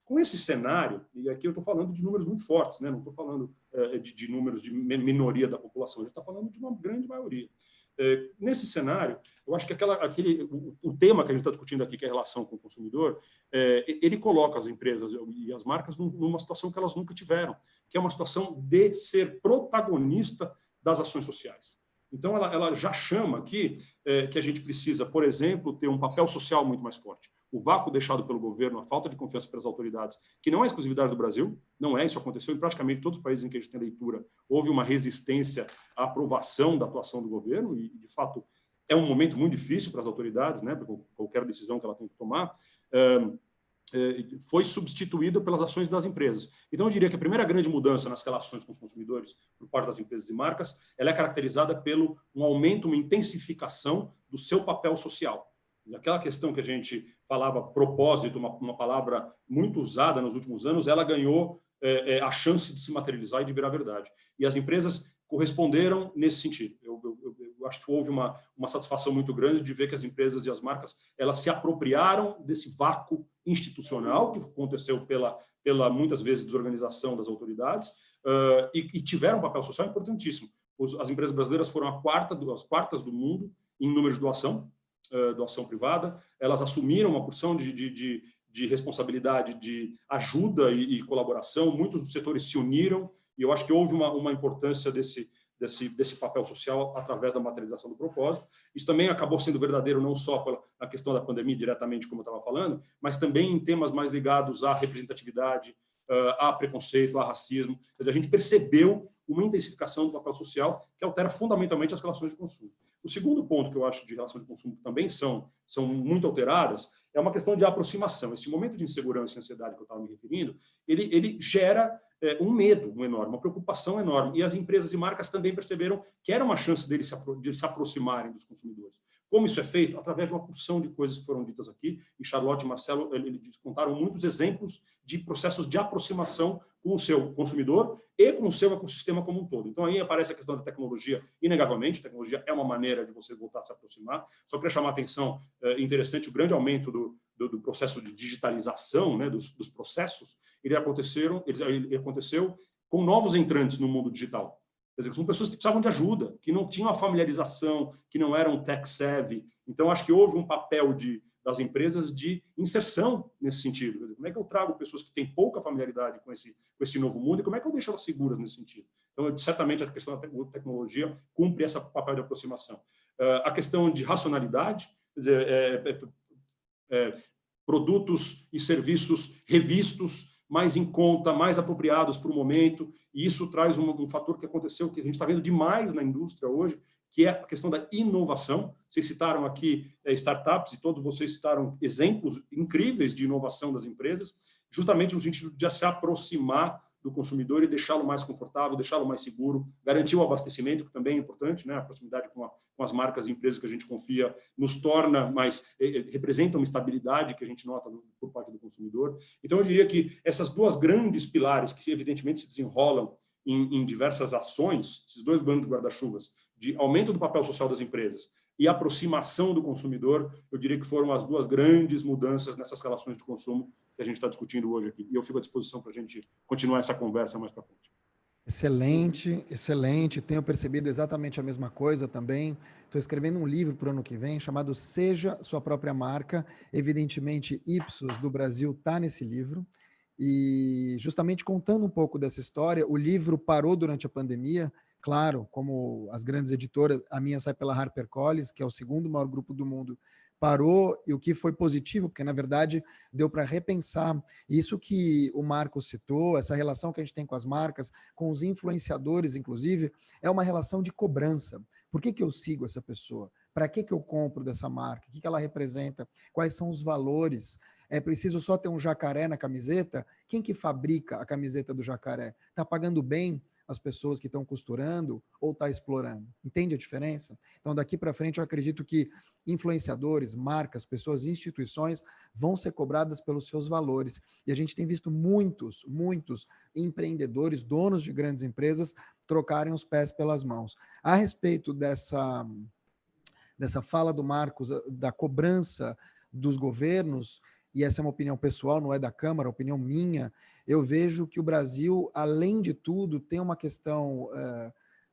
Com esse cenário, e aqui eu estou falando de números muito fortes, né? Não estou falando de números de minoria da população, a gente está falando de uma grande maioria. Nesse cenário, eu acho que o tema que a gente está discutindo aqui, que é a relação com o consumidor, ele coloca as empresas e as marcas numa situação que elas nunca tiveram, que é uma situação de ser protagonista das ações sociais. Então, ela já chama aqui que a gente precisa, por exemplo, ter um papel social muito mais forte. O vácuo deixado pelo governo, a falta de confiança pelas autoridades, que não é exclusividade do Brasil, não é, isso aconteceu em praticamente todos os países em que a gente tem leitura, houve uma resistência à aprovação da atuação do governo, e, de fato, é um momento muito difícil para as autoridades, né, por qualquer decisão que ela tem que tomar, foi substituída pelas ações das empresas. Então, eu diria que a primeira grande mudança nas relações com os consumidores por parte das empresas e marcas, ela é caracterizada pelo um aumento, uma intensificação do seu papel social. Aquela questão que a gente falava, propósito, uma palavra muito usada nos últimos anos, ela ganhou a chance de se materializar e de virar verdade. E as empresas corresponderam nesse sentido. Eu acho que houve uma satisfação muito grande de ver que as empresas e as marcas elas se apropriaram desse vácuo institucional que aconteceu pela muitas vezes desorganização das autoridades e tiveram um papel social importantíssimo. As empresas brasileiras foram as quartas do mundo em número de doação privada, elas assumiram uma porção de responsabilidade, de ajuda e colaboração, muitos dos setores se uniram, e eu acho que houve uma importância desse papel social através da materialização do propósito. Isso também acabou sendo verdadeiro não só pela questão da pandemia, diretamente, como eu estava falando, mas também em temas mais ligados à representatividade, a preconceito, a racismo. Quer dizer, a gente percebeu uma intensificação do papel social que altera fundamentalmente as relações de consumo. O segundo ponto que eu acho de relação de consumo que também são muito alteradas é uma questão de aproximação. Esse momento de insegurança e ansiedade que eu estava me referindo, ele gera um medo enorme, uma preocupação enorme. E as empresas e marcas também perceberam que era uma chance deles se aproximarem dos consumidores. Como isso é feito? Através de uma porção de coisas que foram ditas aqui, e Charlotte e Marcelo eles contaram muitos exemplos de processos de aproximação com o seu consumidor e com o seu ecossistema como um todo. Então, aí aparece a questão da tecnologia, inegavelmente. A tecnologia é uma maneira de você voltar a se aproximar. Só para chamar a atenção, interessante, o grande aumento do processo de digitalização, né, dos processos, ele aconteceu com novos entrantes no mundo digital. Quer dizer, são pessoas que precisavam de ajuda, que não tinham a familiarização, que não eram tech-savvy. Então, acho que houve um papel das empresas de inserção nesse sentido. Quer dizer, como é que eu trago pessoas que têm pouca familiaridade com esse novo mundo e como é que eu deixo elas seguras nesse sentido? Então, certamente, a questão da tecnologia cumpre esse papel de aproximação. A questão de racionalidade, quer dizer, produtos e serviços revistos, mais em conta, mais apropriados para o momento, e isso traz um fator que aconteceu, que a gente está vendo demais na indústria hoje, que é a questão da inovação. Vocês citaram aqui startups, e todos vocês citaram exemplos incríveis de inovação das empresas, justamente no sentido de se aproximar do consumidor e deixá-lo mais confortável, deixá-lo mais seguro, garantir o abastecimento, que também é importante, né? A proximidade com as marcas e empresas que a gente confia nos torna mais, representa uma estabilidade que a gente nota por parte do consumidor. Então, eu diria que essas duas grandes pilares, que evidentemente se desenrolam em diversas ações, esses dois grandes guarda-chuvas, de aumento do papel social das empresas e aproximação do consumidor, eu diria que foram as duas grandes mudanças nessas relações de consumo que a gente está discutindo hoje aqui. E eu fico à disposição para a gente continuar essa conversa mais para frente. Excelente, excelente. Tenho percebido exatamente a mesma coisa também. Estou escrevendo um livro para o ano que vem chamado Seja Sua Própria Marca. Evidentemente, Ipsos do Brasil está nesse livro. E justamente contando um pouco dessa história, o livro parou durante a pandemia. Claro, como as grandes editoras, a minha sai pela HarperCollins, que é o segundo maior grupo do mundo, parou, e o que foi positivo, porque na verdade deu para repensar isso que o Marcos citou, essa relação que a gente tem com as marcas, com os influenciadores, inclusive, é uma relação de cobrança. Por que eu sigo essa pessoa? Para que eu compro dessa marca? O que ela representa? Quais são os valores? É preciso só ter um jacaré na camiseta? Quem que fabrica a camiseta do jacaré? Está pagando bem as pessoas que estão costurando ou está explorando? Entende a diferença? Então, daqui para frente, eu acredito que influenciadores, marcas, pessoas, instituições vão ser cobradas pelos seus valores. E a gente tem visto muitos empreendedores, donos de grandes empresas, trocarem os pés pelas mãos. A respeito dessa fala do Marcos, da cobrança dos governos, e essa é uma opinião pessoal, não é da Câmara, é opinião minha, eu vejo que o Brasil, além de tudo, tem uma questão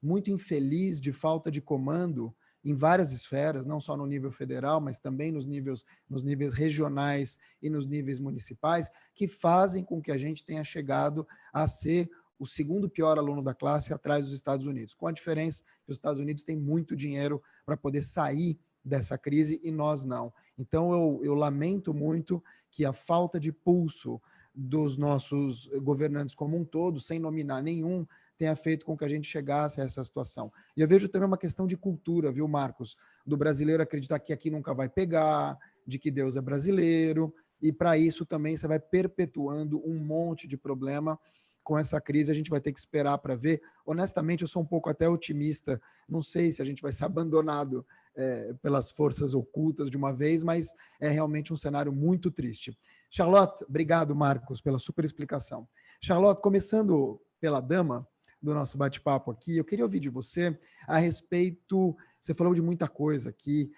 muito infeliz de falta de comando em várias esferas, não só no nível federal, mas também nos níveis regionais e nos níveis municipais, que fazem com que a gente tenha chegado a ser o segundo pior aluno da classe atrás dos Estados Unidos, com a diferença que os Estados Unidos têm muito dinheiro para poder sair dessa crise e nós não. Então, eu lamento muito que a falta de pulso dos nossos governantes como um todo, sem nominar nenhum, tenha feito com que a gente chegasse a essa situação. E eu vejo também uma questão de cultura, viu, Marcos? Do brasileiro acreditar que aqui nunca vai pegar, de que Deus é brasileiro, e para isso também você vai perpetuando um monte de problema. Com essa crise, a gente vai ter que esperar para ver. Honestamente, eu sou um pouco até otimista. Não sei se a gente vai ser abandonado pelas forças ocultas de uma vez, mas é realmente um cenário muito triste. Charlotte, obrigado, Marcos, pela super explicação. Charlotte, começando pela dama do nosso bate-papo aqui, eu queria ouvir de você a respeito, você falou de muita coisa aqui,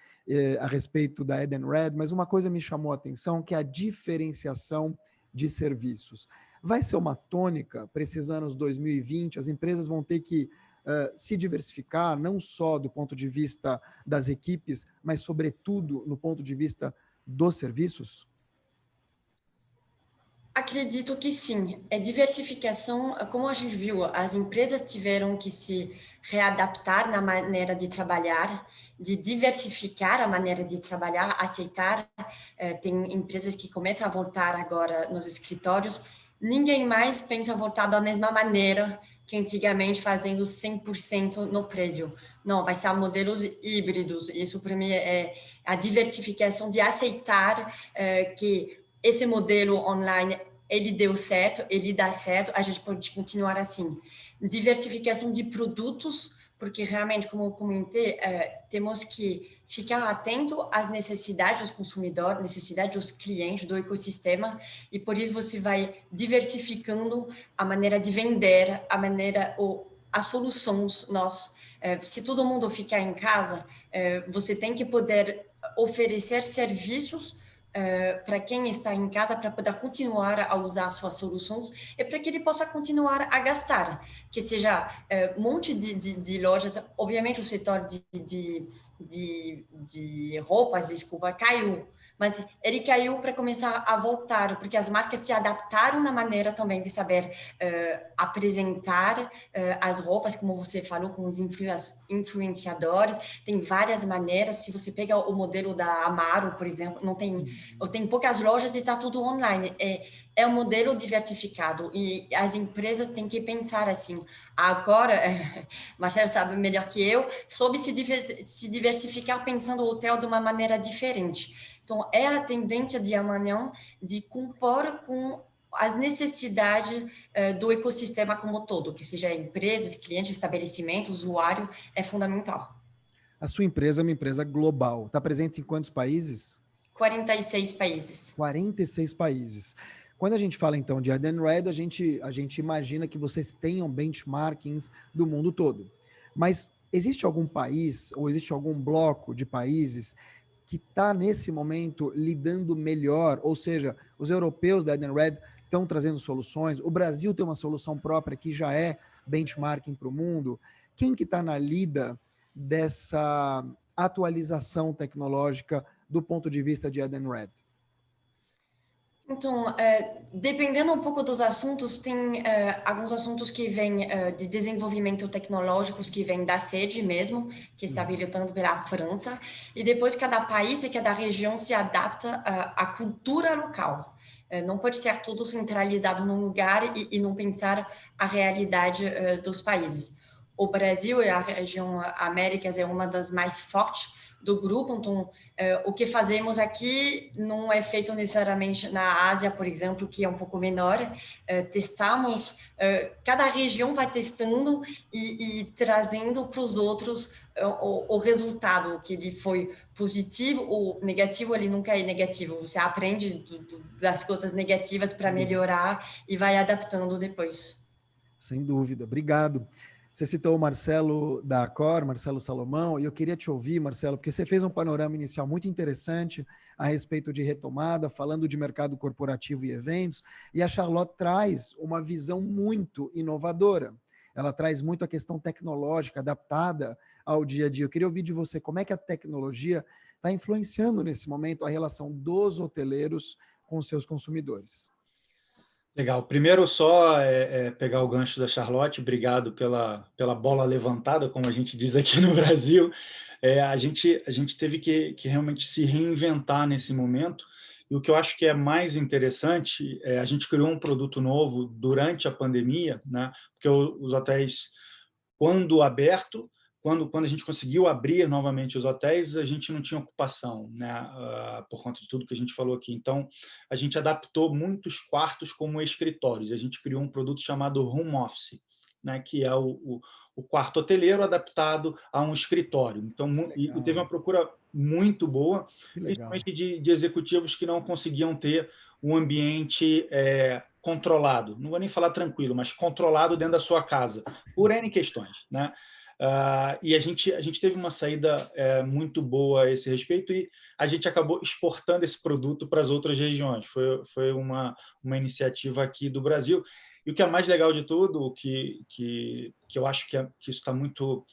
a respeito da Edenred, mas uma coisa me chamou a atenção, que é a diferenciação de serviços. Vai ser uma tônica para esses anos 2020, as empresas vão ter que se diversificar, não só do ponto de vista das equipes, mas, sobretudo, no ponto de vista dos serviços? Acredito que sim. É diversificação, como a gente viu, as empresas tiveram que se readaptar na maneira de trabalhar, de diversificar a maneira de trabalhar, aceitar. Tem empresas que começam a voltar agora nos escritórios. Ninguém mais pensa voltar da mesma maneira que antigamente, fazendo 100% no prédio. Não, vai ser modelos híbridos. Isso, para mim, é a diversificação de aceitar que esse modelo online, ele deu certo, ele dá certo, a gente pode continuar assim. Diversificação de produtos, porque realmente, como eu comentei, temos que ficar atento às necessidades dos consumidores, necessidades dos clientes, do ecossistema, e por isso você vai diversificando a maneira de vender, as soluções. Se todo mundo ficar em casa, você tem que poder oferecer serviços para quem está em casa, para poder continuar a usar suas soluções e para que ele possa continuar a gastar, que seja um monte de lojas. Obviamente o setor de roupas, desculpa, caiu, mas ele caiu para começar a voltar, porque as marcas se adaptaram na maneira também de saber apresentar as roupas, como você falou, com os influenciadores. Tem várias maneiras. Se você pega o modelo da Amaro, por exemplo, tem poucas lojas e está tudo online. É um modelo diversificado e as empresas têm que pensar assim. Agora, Marcelo sabe melhor que eu, soube se diversificar pensando o hotel de uma maneira diferente. Então, é a tendência de amanhã de compor com as necessidades do ecossistema como todo, que seja empresas, clientes, estabelecimento, usuário, é fundamental. A sua empresa é uma empresa global. Está presente em quantos países? 46 países. 46 países. Quando a gente fala, então, de Edenred, a gente imagina que vocês tenham benchmarkings do mundo todo. Mas existe algum país ou existe algum bloco de países que está, nesse momento, lidando melhor? Ou seja, os europeus da Edenred estão trazendo soluções, o Brasil tem uma solução própria que já é benchmarking para o mundo. Quem que está na lida dessa atualização tecnológica do ponto de vista de Edenred? Então, dependendo um pouco dos assuntos, tem alguns assuntos que vêm de desenvolvimento tecnológicos que vêm da sede mesmo, que está habilitando pela França, e depois cada país e cada região se adapta à cultura local. Não pode ser tudo centralizado num lugar e não pensar a realidade dos países. O Brasil e a região Américas é uma das mais fortes do grupo, então o que fazemos aqui não é feito necessariamente na Ásia, por exemplo, que é um pouco menor. Testamos, cada região vai testando e trazendo para os outros o resultado, que ele foi positivo ou negativo, ele nunca é negativo. Você aprende das coisas negativas para melhorar e vai adaptando depois. Sem dúvida, obrigado. Você citou o Marcelo da Accor, Marcelo Salomão, e eu queria te ouvir, Marcelo, porque você fez um panorama inicial muito interessante a respeito de retomada, falando de mercado corporativo e eventos, e a Charlotte traz uma visão muito inovadora. Ela traz muito a questão tecnológica adaptada ao dia a dia. Eu queria ouvir de você como é que a tecnologia está influenciando nesse momento a relação dos hoteleiros com seus consumidores. Legal. Primeiro, só pegar o gancho da Charlotte, obrigado pela bola levantada, como a gente diz aqui no Brasil. A gente teve que realmente se reinventar nesse momento, e o que eu acho que é mais interessante, a gente criou um produto novo durante a pandemia, né? Porque os hotéis, quando aberto, quando a gente conseguiu abrir novamente os hotéis, a gente não tinha ocupação, né? Por conta de tudo que a gente falou aqui. Então, a gente adaptou muitos quartos como escritórios. A gente criou um produto chamado Home Office, né? Que é o quarto hoteleiro adaptado a um escritório. Então, e teve uma procura muito boa, principalmente de executivos que não conseguiam ter um ambiente controlado. Não vou nem falar tranquilo, mas controlado dentro da sua casa, por N questões, né? E a gente teve uma saída muito boa a esse respeito, e a gente acabou exportando esse produto para as outras regiões. Foi uma iniciativa aqui do Brasil. E o que é mais legal de tudo, que eu acho que isso está muito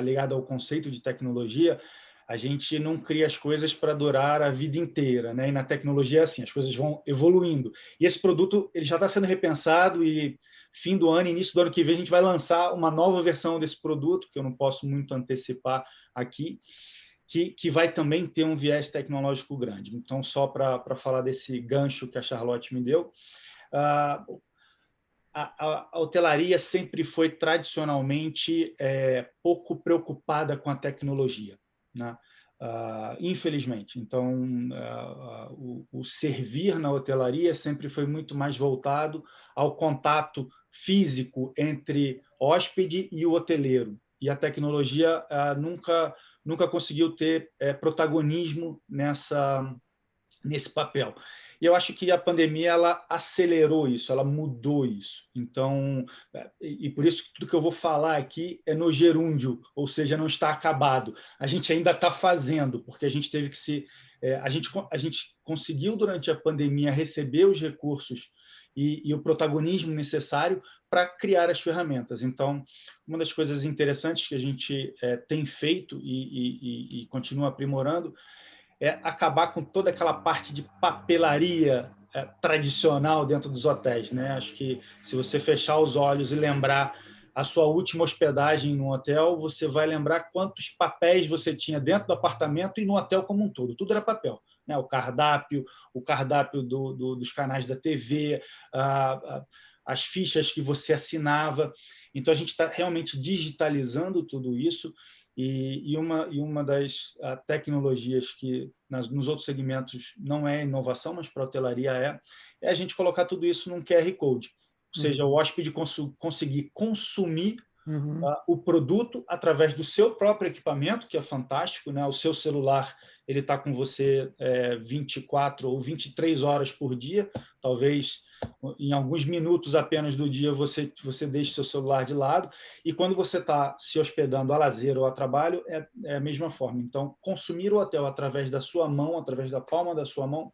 ligado ao conceito de tecnologia, a gente não cria as coisas para durar a vida inteira, né? E na tecnologia é assim, as coisas vão evoluindo. E esse produto ele já está sendo repensado, e fim do ano, início do ano que vem, a gente vai lançar uma nova versão desse produto, que eu não posso muito antecipar aqui, que vai também ter um viés tecnológico grande. Então, só para falar desse gancho que a Charlotte me deu, a hotelaria sempre foi tradicionalmente pouco preocupada com a tecnologia, né? Infelizmente. Então, o servir na hotelaria sempre foi muito mais voltado ao contato físico entre hóspede e o hoteleiro. E a tecnologia nunca conseguiu ter protagonismo nesse papel. E eu acho que a pandemia ela acelerou isso, ela mudou isso. Então, e por isso que tudo que eu vou falar aqui é no gerúndio, ou seja, não está acabado. A gente ainda está fazendo, porque a gente teve que se... A gente conseguiu, durante a pandemia, receber os recursos e o protagonismo necessário para criar as ferramentas. Então, uma das coisas interessantes que a gente tem feito e continua aprimorando é acabar com toda aquela parte de papelaria tradicional dentro dos hotéis, né? Acho que se você fechar os olhos e lembrar a sua última hospedagem no hotel, você vai lembrar quantos papéis você tinha dentro do apartamento e no hotel como um todo. Tudo era papel, né? O cardápio dos canais da TV, as fichas que você assinava. Então, a gente está realmente digitalizando tudo isso. E uma das tecnologias que nos outros segmentos não é inovação, mas para a hotelaria é a gente colocar tudo isso num QR Code. Ou seja, o hóspede conseguir consumir o produto através do seu próprio equipamento, que é fantástico, né? O seu celular ele está com você 24 ou 23 horas por dia, talvez em alguns minutos apenas do dia você deixe seu celular de lado, e quando você está se hospedando a lazer ou a trabalho, é a mesma forma. Então, consumir o hotel através da sua mão, através da palma da sua mão,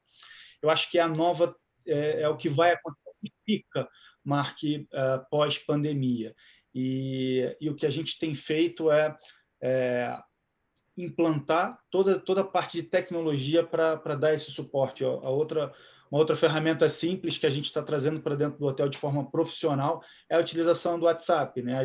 eu acho que é a nova, é o que vai acontecer, que fica, Mark, pós-pandemia. E o que a gente tem feito é implantar toda a parte de tecnologia para dar esse suporte. Uma outra ferramenta simples que a gente está trazendo para dentro do hotel de forma profissional é a utilização do WhatsApp, né?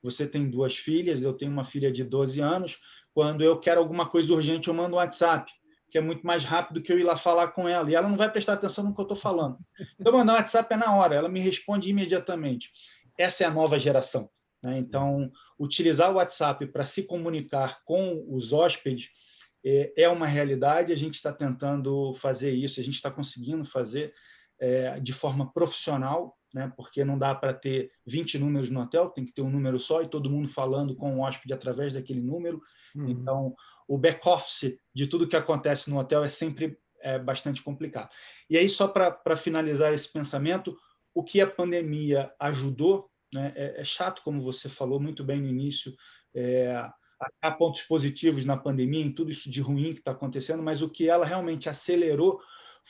Você tem 2 filhas, eu tenho uma filha de 12 anos. Quando eu quero alguma coisa urgente, eu mando um WhatsApp, que é muito mais rápido que eu ir lá falar com ela, e ela não vai prestar atenção no que eu estou falando. Então, mandar um WhatsApp é na hora, ela me responde imediatamente. Essa é a nova geração, né? Então, utilizar o WhatsApp para se comunicar com os hóspedes é uma realidade. A gente está tentando fazer isso, a gente está conseguindo fazer de forma profissional, né? Porque não dá para ter 20 números no hotel, tem que ter um número só e todo mundo falando com o hóspede através daquele número. Então, o back-office de tudo que acontece no hotel é sempre bastante complicado. E aí, só para finalizar esse pensamento, o que a pandemia ajudou, né? É chato, como você falou muito bem no início, há pontos positivos na pandemia, em tudo isso de ruim que está acontecendo, mas o que ela realmente acelerou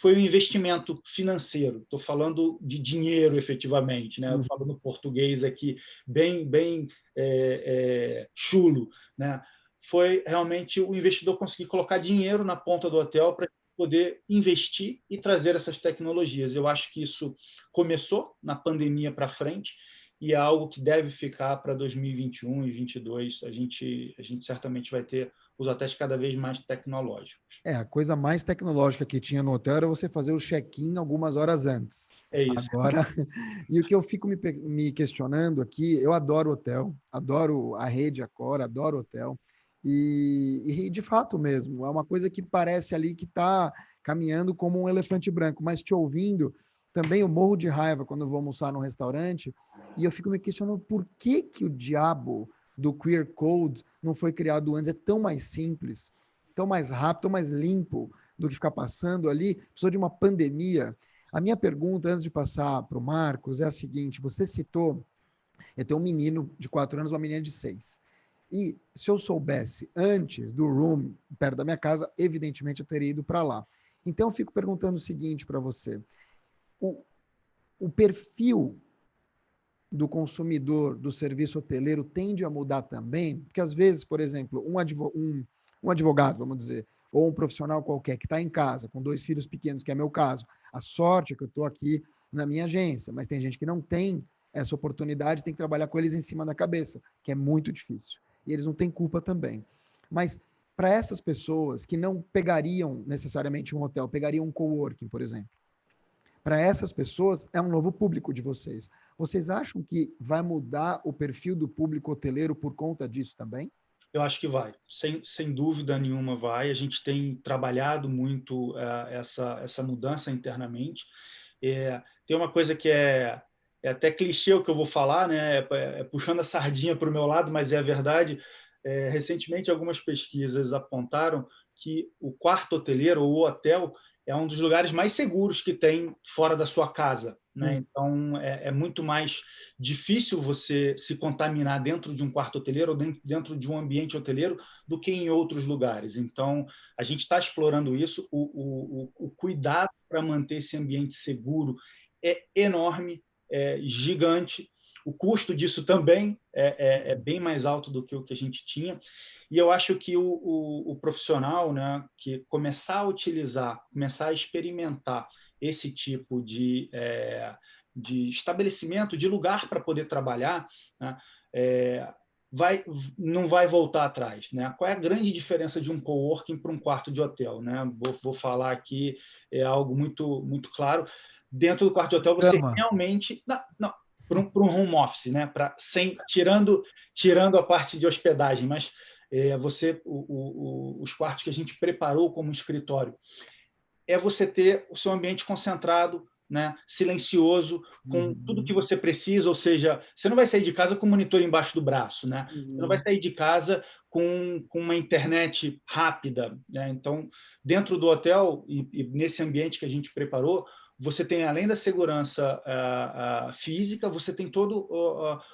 foi o investimento financeiro. Estou falando de dinheiro, efetivamente, né? Eu falo no português aqui, bem chulo, né? Foi realmente o investidor conseguir colocar dinheiro na ponta do hotel para poder investir e trazer essas tecnologias. Eu acho que isso começou na pandemia para frente e é algo que deve ficar para 2021 e 2022. A gente certamente vai ter os hotéis cada vez mais tecnológicos. A coisa mais tecnológica que tinha no hotel era você fazer o check-in algumas horas antes. É isso. Agora, e o que eu fico me questionando aqui, eu adoro hotel, adoro a rede Accor, adoro hotel, e de fato mesmo, é uma coisa que parece ali que está caminhando como um elefante branco, mas te ouvindo, também eu morro de raiva quando eu vou almoçar num restaurante, e eu fico me questionando por que o diabo do QR Code não foi criado antes. É tão mais simples, tão mais rápido, tão mais limpo do que ficar passando ali. Precisou de uma pandemia. A minha pergunta, antes de passar para o Marcos, é a seguinte: você citou, eu tenho um menino de 4 anos, uma menina de 6. E se eu soubesse antes do room, perto da minha casa, evidentemente eu teria ido para lá. Então, eu fico perguntando o seguinte para você. O perfil do consumidor do serviço hoteleiro tende a mudar também? Porque, às vezes, por exemplo, um advogado, vamos dizer, ou um profissional qualquer que está em casa com 2 filhos pequenos, que é meu caso, a sorte é que eu estou aqui na minha agência, mas tem gente que não tem essa oportunidade, tem que trabalhar com eles em cima da cabeça, que é muito difícil. E eles não têm culpa também. Mas, para essas pessoas que não pegariam necessariamente um hotel, pegariam um coworking, por exemplo, para essas pessoas, é um novo público de vocês. Vocês acham que vai mudar o perfil do público hoteleiro por conta disso também? Eu acho que vai, sem dúvida nenhuma vai. A gente tem trabalhado muito essa mudança internamente. Tem uma coisa que é até clichê o que eu vou falar, né? Puxando a sardinha para o meu lado, mas é a verdade. Recentemente, algumas pesquisas apontaram que o quarto hoteleiro ou o hotel é um dos lugares mais seguros que tem fora da sua casa, né? Então, é muito mais difícil você se contaminar dentro de um quarto hoteleiro ou dentro de um ambiente hoteleiro do que em outros lugares. Então, a gente está explorando isso. O cuidado para manter esse ambiente seguro é enorme, é gigante. O custo disso também é bem mais alto do que o que a gente tinha. E eu acho que o profissional, né, que começar a utilizar, começar a experimentar esse tipo de estabelecimento, de lugar para poder trabalhar, né, não vai voltar atrás, né? Qual é a grande diferença de um coworking para um quarto de hotel, né? Vou falar aqui algo muito claro. Dentro do quarto de hotel, você realmente... Não, para um home office, né? Tirando a parte de hospedagem, mas os quartos que a gente preparou como escritório, você ter o seu ambiente concentrado, né, silencioso, com tudo que você precisa, ou seja, você não vai sair de casa com o monitor embaixo do braço, né? Você não vai sair de casa com uma internet rápida, né? Então, dentro do hotel e nesse ambiente que a gente preparou, você tem, além da segurança física, você tem todo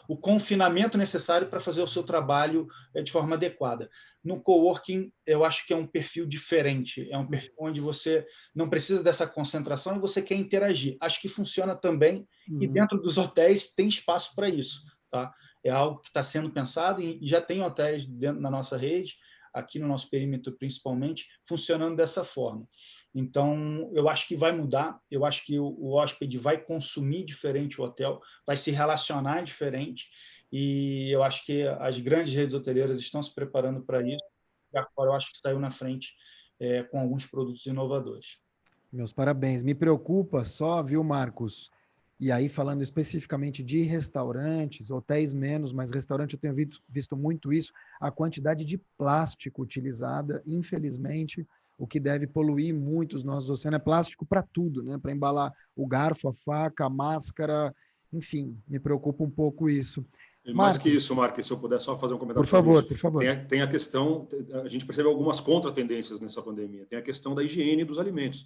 o confinamento necessário para fazer o seu trabalho de forma adequada. No coworking, eu acho que é um perfil diferente, é um perfil onde você não precisa dessa concentração e você quer interagir. Acho que funciona também, e dentro dos hotéis tem espaço para isso, tá? É algo que está sendo pensado e já tem hotéis dentro da nossa rede. aqui no nosso perímetro principalmente, funcionando dessa forma. Então, eu acho que vai mudar, eu acho que o hóspede vai consumir diferente o hotel, vai se relacionar diferente, e eu acho que as grandes redes hoteleiras estão se preparando para isso, e agora eu acho que saiu na frente com alguns produtos inovadores. Meus parabéns. Me preocupa só, viu, Marcos? E aí, falando especificamente de restaurantes, hotéis menos, mas restaurante eu tenho visto muito isso, a quantidade de plástico utilizada, infelizmente, o que deve poluir muito os nossos oceanos é plástico para tudo, né? Para embalar o garfo, a faca, a máscara, enfim, me preocupa um pouco isso. E mais Marcos, que isso, Marcos, se eu puder só fazer um comentário por sobre favor, isso, por favor. tem a questão, a gente percebe algumas contratendências nessa pandemia, tem a questão da higiene dos alimentos,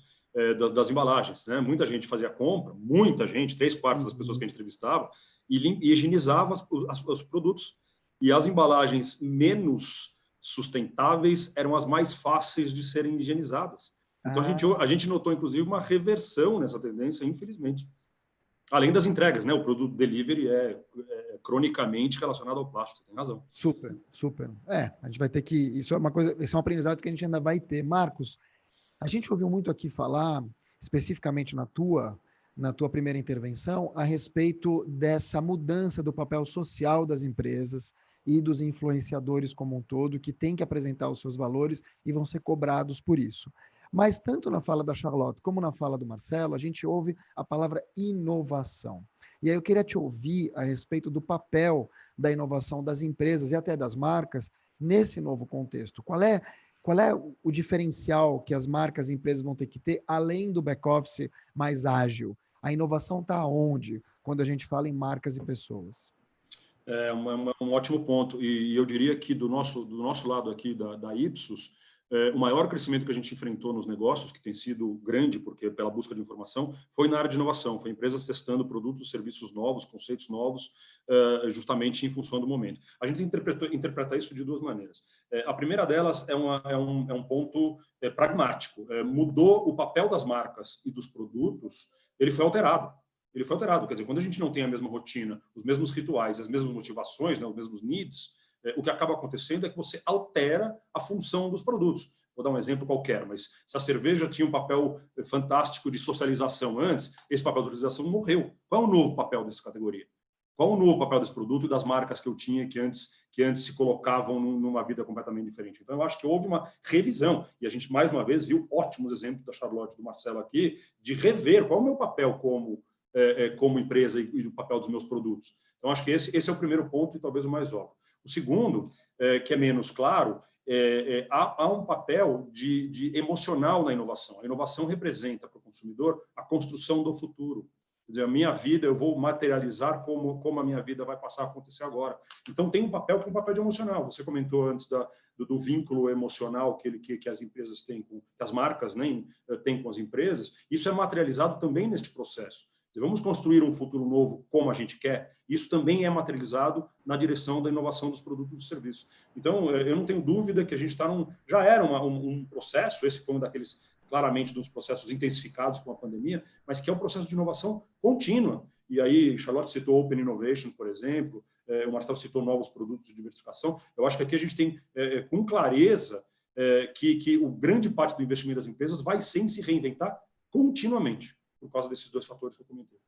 das embalagens, né? Muita gente fazia compra, muita gente, 3/4 das pessoas que a gente entrevistava, e higienizava os produtos. E as embalagens menos sustentáveis eram as mais fáceis de serem higienizadas. Então, a gente notou, inclusive, uma reversão nessa tendência, infelizmente. Além das entregas, né? O produto delivery é cronicamente relacionado ao plástico, você tem razão. Super, super. A gente vai ter que... Isso é uma coisa, esse é um aprendizado que a gente ainda vai ter. Marcos, a gente ouviu muito aqui falar, especificamente na tua primeira intervenção, a respeito dessa mudança do papel social das empresas e dos influenciadores como um todo, que têm que apresentar os seus valores e vão ser cobrados por isso. Mas tanto na fala da Charlotte como na fala do Marcelo, a gente ouve a palavra inovação. E aí eu queria te ouvir a respeito do papel da inovação das empresas e até das marcas nesse novo contexto. Qual é o diferencial que as marcas e empresas vão ter que ter, além do back-office mais ágil? A inovação está onde, quando a gente fala em marcas e pessoas? É um ótimo ponto. E eu diria que do nosso lado aqui, da Ipsos, o maior crescimento que a gente enfrentou nos negócios, que tem sido grande, porque pela busca de informação, foi na área de inovação, foi empresas testando produtos, serviços novos, conceitos novos, justamente em função do momento. A gente interpreta isso de duas maneiras. A primeira delas é um ponto pragmático. Mudou o papel das marcas e dos produtos, ele foi alterado. Quer dizer, quando a gente não tem a mesma rotina, os mesmos rituais, as mesmas motivações, né, os mesmos needs, o que acaba acontecendo é que você altera a função dos produtos. Vou dar um exemplo qualquer, mas se a cerveja tinha um papel fantástico de socialização antes, esse papel de socialização morreu. Qual é o novo papel dessa categoria? Qual é o novo papel desse produto e das marcas que eu tinha que antes se colocavam numa vida completamente diferente? Então, eu acho que houve uma revisão, e a gente, mais uma vez, viu ótimos exemplos da Charlotte e do Marcelo aqui, de rever qual é o meu papel como empresa e o papel dos meus produtos. Então, acho que esse é o primeiro ponto e talvez o mais óbvio. O segundo, que é menos claro, há um papel de emocional na inovação. A inovação representa para o consumidor a construção do futuro. Quer dizer, a minha vida, eu vou materializar como a minha vida vai passar a acontecer agora. Então, tem um papel que é um papel de emocional. Você comentou antes do vínculo emocional que as empresas têm, que as marcas, né, têm com as empresas. Isso é materializado também neste processo. Vamos construir um futuro novo como a gente quer. Isso também é materializado na direção da inovação dos produtos e dos serviços. Então, eu não tenho dúvida que a gente está já era um processo, esse foi um daqueles, claramente, dos processos intensificados com a pandemia, mas que é um processo de inovação contínua. E aí, Charlotte citou Open Innovation, por exemplo, o Marcelo citou novos produtos de diversificação. Eu acho que aqui a gente tem, com clareza, que o grande parte do investimento das empresas vai sim se reinventar continuamente, por causa desses dois fatores que eu comentei.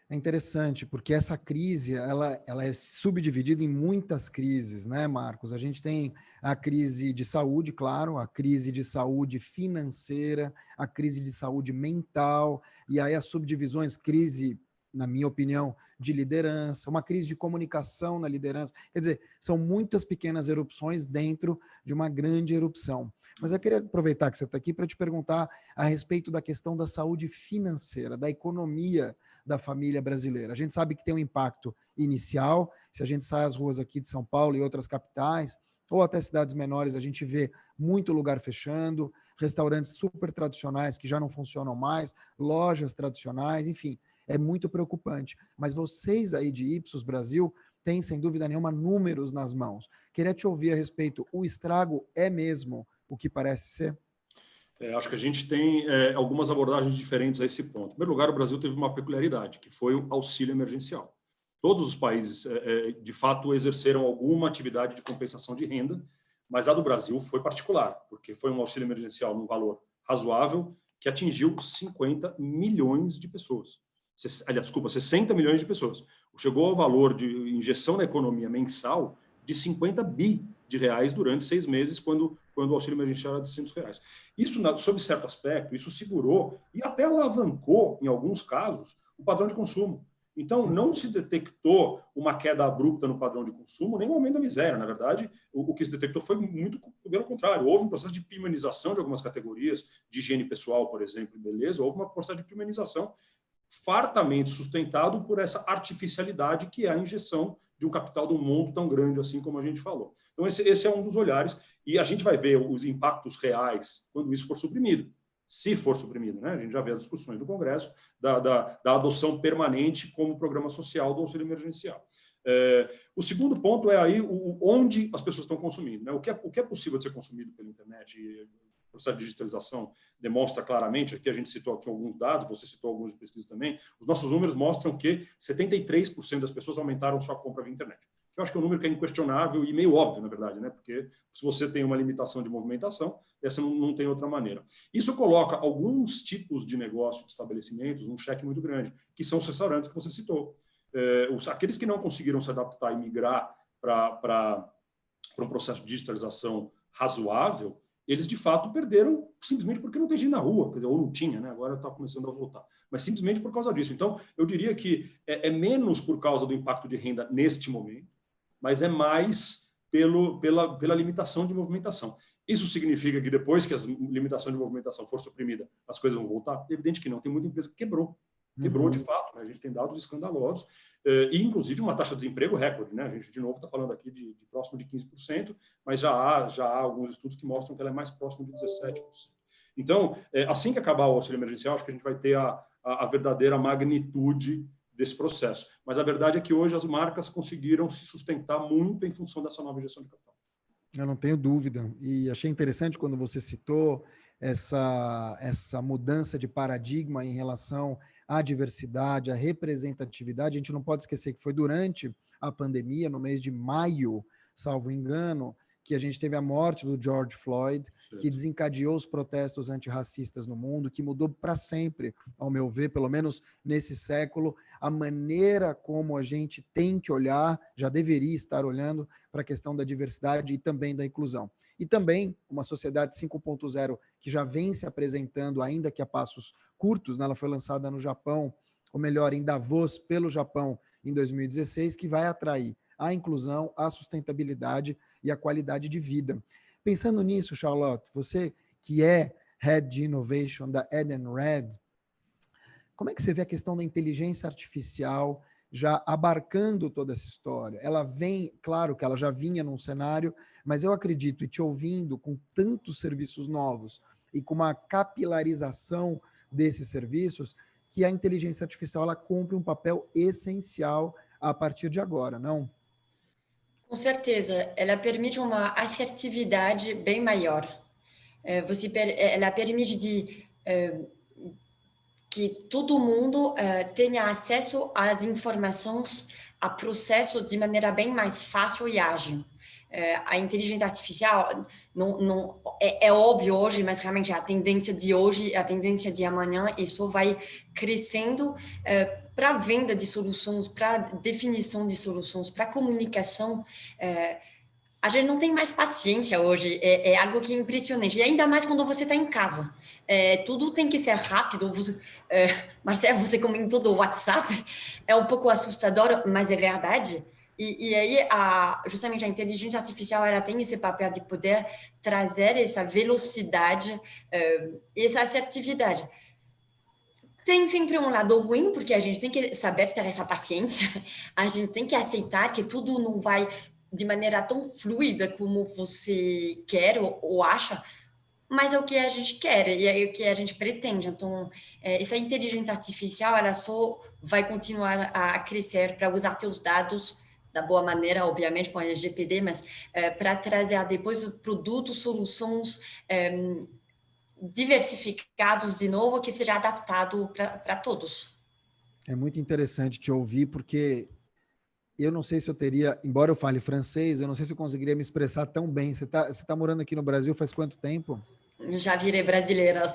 É interessante, porque essa crise, ela é subdividida em muitas crises, né, Marcos? A gente tem a crise de saúde, claro, a crise de saúde financeira, a crise de saúde mental, e aí as subdivisões, crise, na minha opinião, de liderança, uma crise de comunicação na liderança. Quer dizer, são muitas pequenas erupções dentro de uma grande erupção. Mas eu queria aproveitar que você está aqui para te perguntar a respeito da questão da saúde financeira, da economia da família brasileira. A gente sabe que tem um impacto inicial, se a gente sai às ruas aqui de São Paulo e outras capitais, ou até cidades menores, a gente vê muito lugar fechando, restaurantes super tradicionais que já não funcionam mais, lojas tradicionais, enfim, é muito preocupante. Mas vocês aí de Ipsos Brasil têm, sem dúvida nenhuma, números nas mãos. Queria te ouvir a respeito, o estrago é mesmo o que parece ser? Acho que a gente tem algumas abordagens diferentes a esse ponto. Em primeiro lugar, o Brasil teve uma peculiaridade, que foi o auxílio emergencial. Todos os países, de fato, exerceram alguma atividade de compensação de renda, mas a do Brasil foi particular, porque foi um auxílio emergencial num valor razoável que atingiu 50 milhões de pessoas. Aliás, desculpa, 60 milhões de pessoas. Chegou ao valor de injeção na economia mensal de 50 bi de reais durante 6 meses, quando o auxílio emergencial era de R$600. Isso, sob certo aspecto, isso segurou e até alavancou, em alguns casos, o padrão de consumo. Então, não se detectou uma queda abrupta no padrão de consumo, nem um aumento da miséria. Na verdade, o que se detectou foi muito pelo contrário. Houve um processo de premiumização de algumas categorias, de higiene pessoal, por exemplo, beleza. Houve um processo de premiumização fartamente sustentado por essa artificialidade que é a injeção de um capital de um monte tão grande assim como a gente falou. Então, esse é um dos olhares, e a gente vai ver os impactos reais quando isso for suprimido. Se for suprimido, né? A gente já vê as discussões do Congresso da adoção permanente como programa social do auxílio emergencial. O segundo ponto é aí onde as pessoas estão consumindo, né? O que é possível de ser consumido pela internet. O processo de digitalização demonstra claramente, aqui a gente citou aqui alguns dados, você citou alguns de pesquisa também, os nossos números mostram que 73% das pessoas aumentaram sua compra via internet. Eu acho que é um número que é inquestionável e meio óbvio, na verdade, né? Porque se você tem uma limitação de movimentação, essa não tem outra maneira. Isso coloca alguns tipos de negócio, de estabelecimentos, um cheque muito grande, que são os restaurantes que você citou. Aqueles que não conseguiram se adaptar e migrar para um processo de digitalização razoável, eles de fato perderam simplesmente porque não tem gente na rua, quer dizer, ou não tinha, né? Agora está começando a voltar, mas simplesmente por causa disso. Então, eu diria que é menos por causa do impacto de renda neste momento, mas é mais pela limitação de movimentação. Isso significa que depois que a limitação de movimentação for suprimida, as coisas vão voltar? É evidente que não. Tem muita empresa que quebrou de fato, né? A gente tem dados escandalosos, e inclusive uma taxa de desemprego recorde, né? A gente, de novo, está falando aqui de próximo de 15%, mas já há alguns estudos que mostram que ela é mais próximo de 17%. Então, assim que acabar o auxílio emergencial, acho que a gente vai ter a verdadeira magnitude desse processo. Mas a verdade é que hoje as marcas conseguiram se sustentar muito em função dessa nova injeção de capital. Eu não tenho dúvida. E achei interessante quando você citou essa mudança de paradigma em relação à diversidade, à representatividade. A gente não pode esquecer que foi durante a pandemia, no mês de maio, salvo engano, que a gente teve a morte do George Floyd, que desencadeou os protestos antirracistas no mundo, que mudou para sempre, ao meu ver, pelo menos nesse século, a maneira como a gente tem que olhar, já deveria estar olhando para a questão da diversidade e também da inclusão. E também uma sociedade 5.0 que já vem se apresentando, ainda que a passos curtos, né? Ela foi lançada no Japão, ou melhor, em Davos, pelo Japão, em 2016, que vai atrair a inclusão, a sustentabilidade e a qualidade de vida. Pensando nisso, Charlotte, você que é Head de Innovation da Edenred, como é que você vê a questão da inteligência artificial já abarcando toda essa história? Ela vem, claro que ela já vinha num cenário, mas eu acredito, e te ouvindo, com tantos serviços novos e com uma capilarização desses serviços, que a inteligência artificial ela cumpre um papel essencial a partir de agora, não? Com certeza, ela permite uma assertividade bem maior. Ela permite que todo mundo tenha acesso às informações, a processo de maneira bem mais fácil e ágil. A inteligência artificial não é óbvio hoje, mas realmente a tendência de hoje, a tendência de amanhã, isso vai crescendo para a venda de soluções, para a definição de soluções, para a comunicação. A gente não tem mais paciência hoje, é algo que é impressionante, e ainda mais quando você está em casa. Tudo tem que ser rápido. Marcelo, você comentou do WhatsApp, é um pouco assustador, mas é verdade. E aí, justamente a inteligência artificial, ela tem esse papel de poder trazer essa velocidade, essa assertividade. Tem sempre um lado ruim, porque a gente tem que saber ter essa paciência, a gente tem que aceitar que tudo não vai de maneira tão fluida como você quer ou acha, mas é o que a gente quer e é o que a gente pretende. Então, essa inteligência artificial, ela só vai continuar a crescer para usar teus dados da boa maneira, obviamente, com a LGPD, mas para trazer depois produtos, soluções diversificados de novo, que seja adaptado para todos. É muito interessante te ouvir, porque eu não sei se eu teria, embora eu fale francês, eu não sei se eu conseguiria me expressar tão bem. Você tá morando aqui no Brasil faz quanto tempo? Já virei brasileira,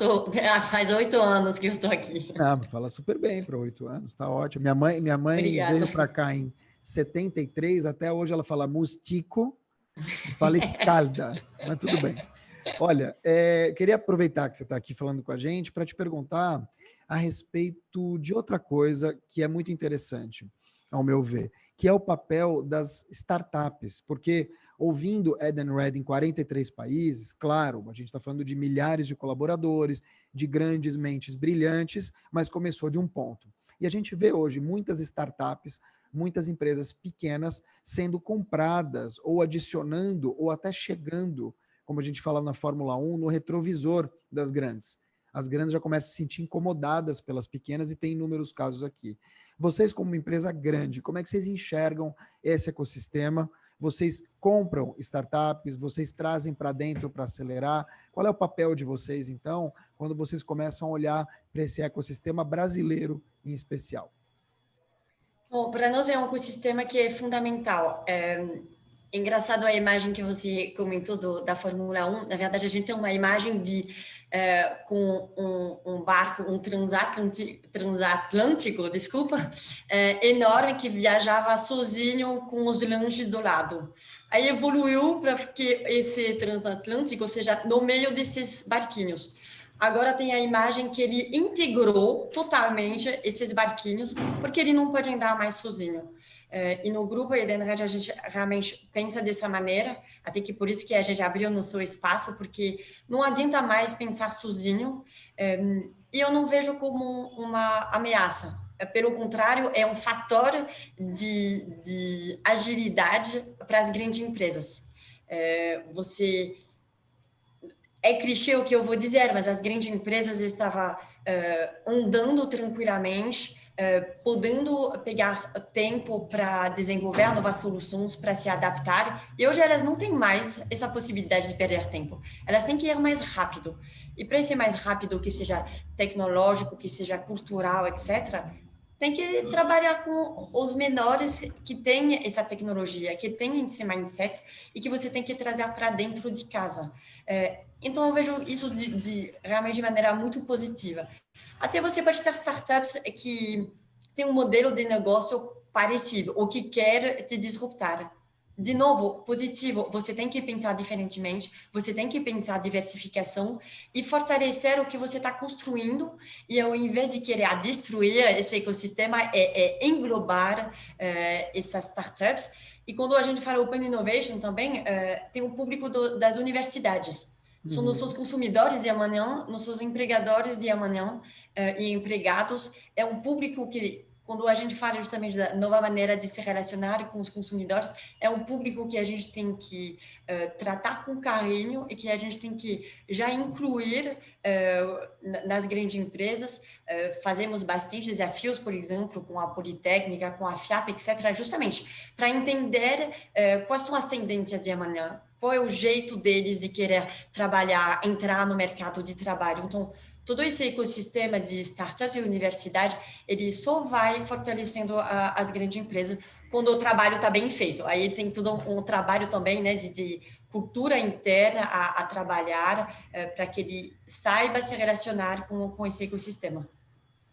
faz 8 anos que eu estou aqui. Não, fala super bem para 8 anos, tá ótimo. Minha mãe Obrigada. veio para cá em 73, até hoje ela fala mustico e fala escalda, mas tudo bem. Olha, queria aproveitar que você está aqui falando com a gente para te perguntar a respeito de outra coisa que é muito interessante, ao meu ver, que é o papel das startups, porque ouvindo Edenred em 43 países, claro, a gente está falando de milhares de colaboradores, de grandes mentes brilhantes, mas começou de um ponto. E a gente vê hoje muitas startups, muitas empresas pequenas sendo compradas ou adicionando ou até chegando, como a gente fala na Fórmula 1, no retrovisor das grandes. As grandes já começam a se sentir incomodadas pelas pequenas e tem inúmeros casos aqui. Vocês, como uma empresa grande, como é que vocês enxergam esse ecossistema? Vocês compram startups, vocês trazem para dentro para acelerar? Qual é o papel de vocês, então, quando vocês começam a olhar para esse ecossistema brasileiro em especial? Bom, para nós é um ecossistema que é fundamental. É engraçado a imagem que você comentou da Fórmula 1. Na verdade, a gente tem uma imagem com um barco, um transatlântico, desculpa, enorme, que viajava sozinho com os lanches do lado. Aí evoluiu para que esse transatlântico seja no meio desses barquinhos. Agora tem a imagem que ele integrou totalmente esses barquinhos, porque ele não pode andar mais sozinho. E no grupo Edenred a gente realmente pensa dessa maneira, até que por isso que a gente abriu no seu espaço, porque não adianta mais pensar sozinho, e eu não vejo como uma ameaça. Pelo contrário, é um fator de agilidade para as grandes empresas. É clichê o que eu vou dizer, mas as grandes empresas estavam andando tranquilamente, podendo pegar tempo para desenvolver novas soluções, para se adaptar. E hoje elas não têm mais essa possibilidade de perder tempo. Elas têm que ir mais rápido. E para ser mais rápido, que seja tecnológico, que seja cultural, etc., tem que trabalhar com os menores que têm essa tecnologia, que têm esse mindset e que você tem que trazer para dentro de casa. Então, eu vejo isso realmente de maneira muito positiva. Até você pode ter startups que têm um modelo de negócio parecido ou que quer te disruptar. De novo, positivo, você tem que pensar diferentemente, você tem que pensar diversificação e fortalecer o que você está construindo e ao invés de querer destruir esse ecossistema, englobar essas startups. E quando a gente fala Open Innovation também, tem um público das universidades. São nossos consumidores de amanhã, nossos empregadores de amanhã e empregados. É um público que, quando a gente fala justamente da nova maneira de se relacionar com os consumidores, é um público que a gente tem que tratar com carinho e que a gente tem que já incluir nas grandes empresas. Fazemos bastante desafios, por exemplo, com a Politécnica, com a FIAP, etc., justamente para entender quais são as tendências de amanhã, qual é o jeito deles de querer trabalhar, entrar no mercado de trabalho. Então, todo esse ecossistema de startups e universidade, ele só vai fortalecendo as grandes empresas quando o trabalho está bem feito. Aí tem todo um trabalho também, né, de cultura interna a trabalhar para que ele saiba se relacionar com esse ecossistema.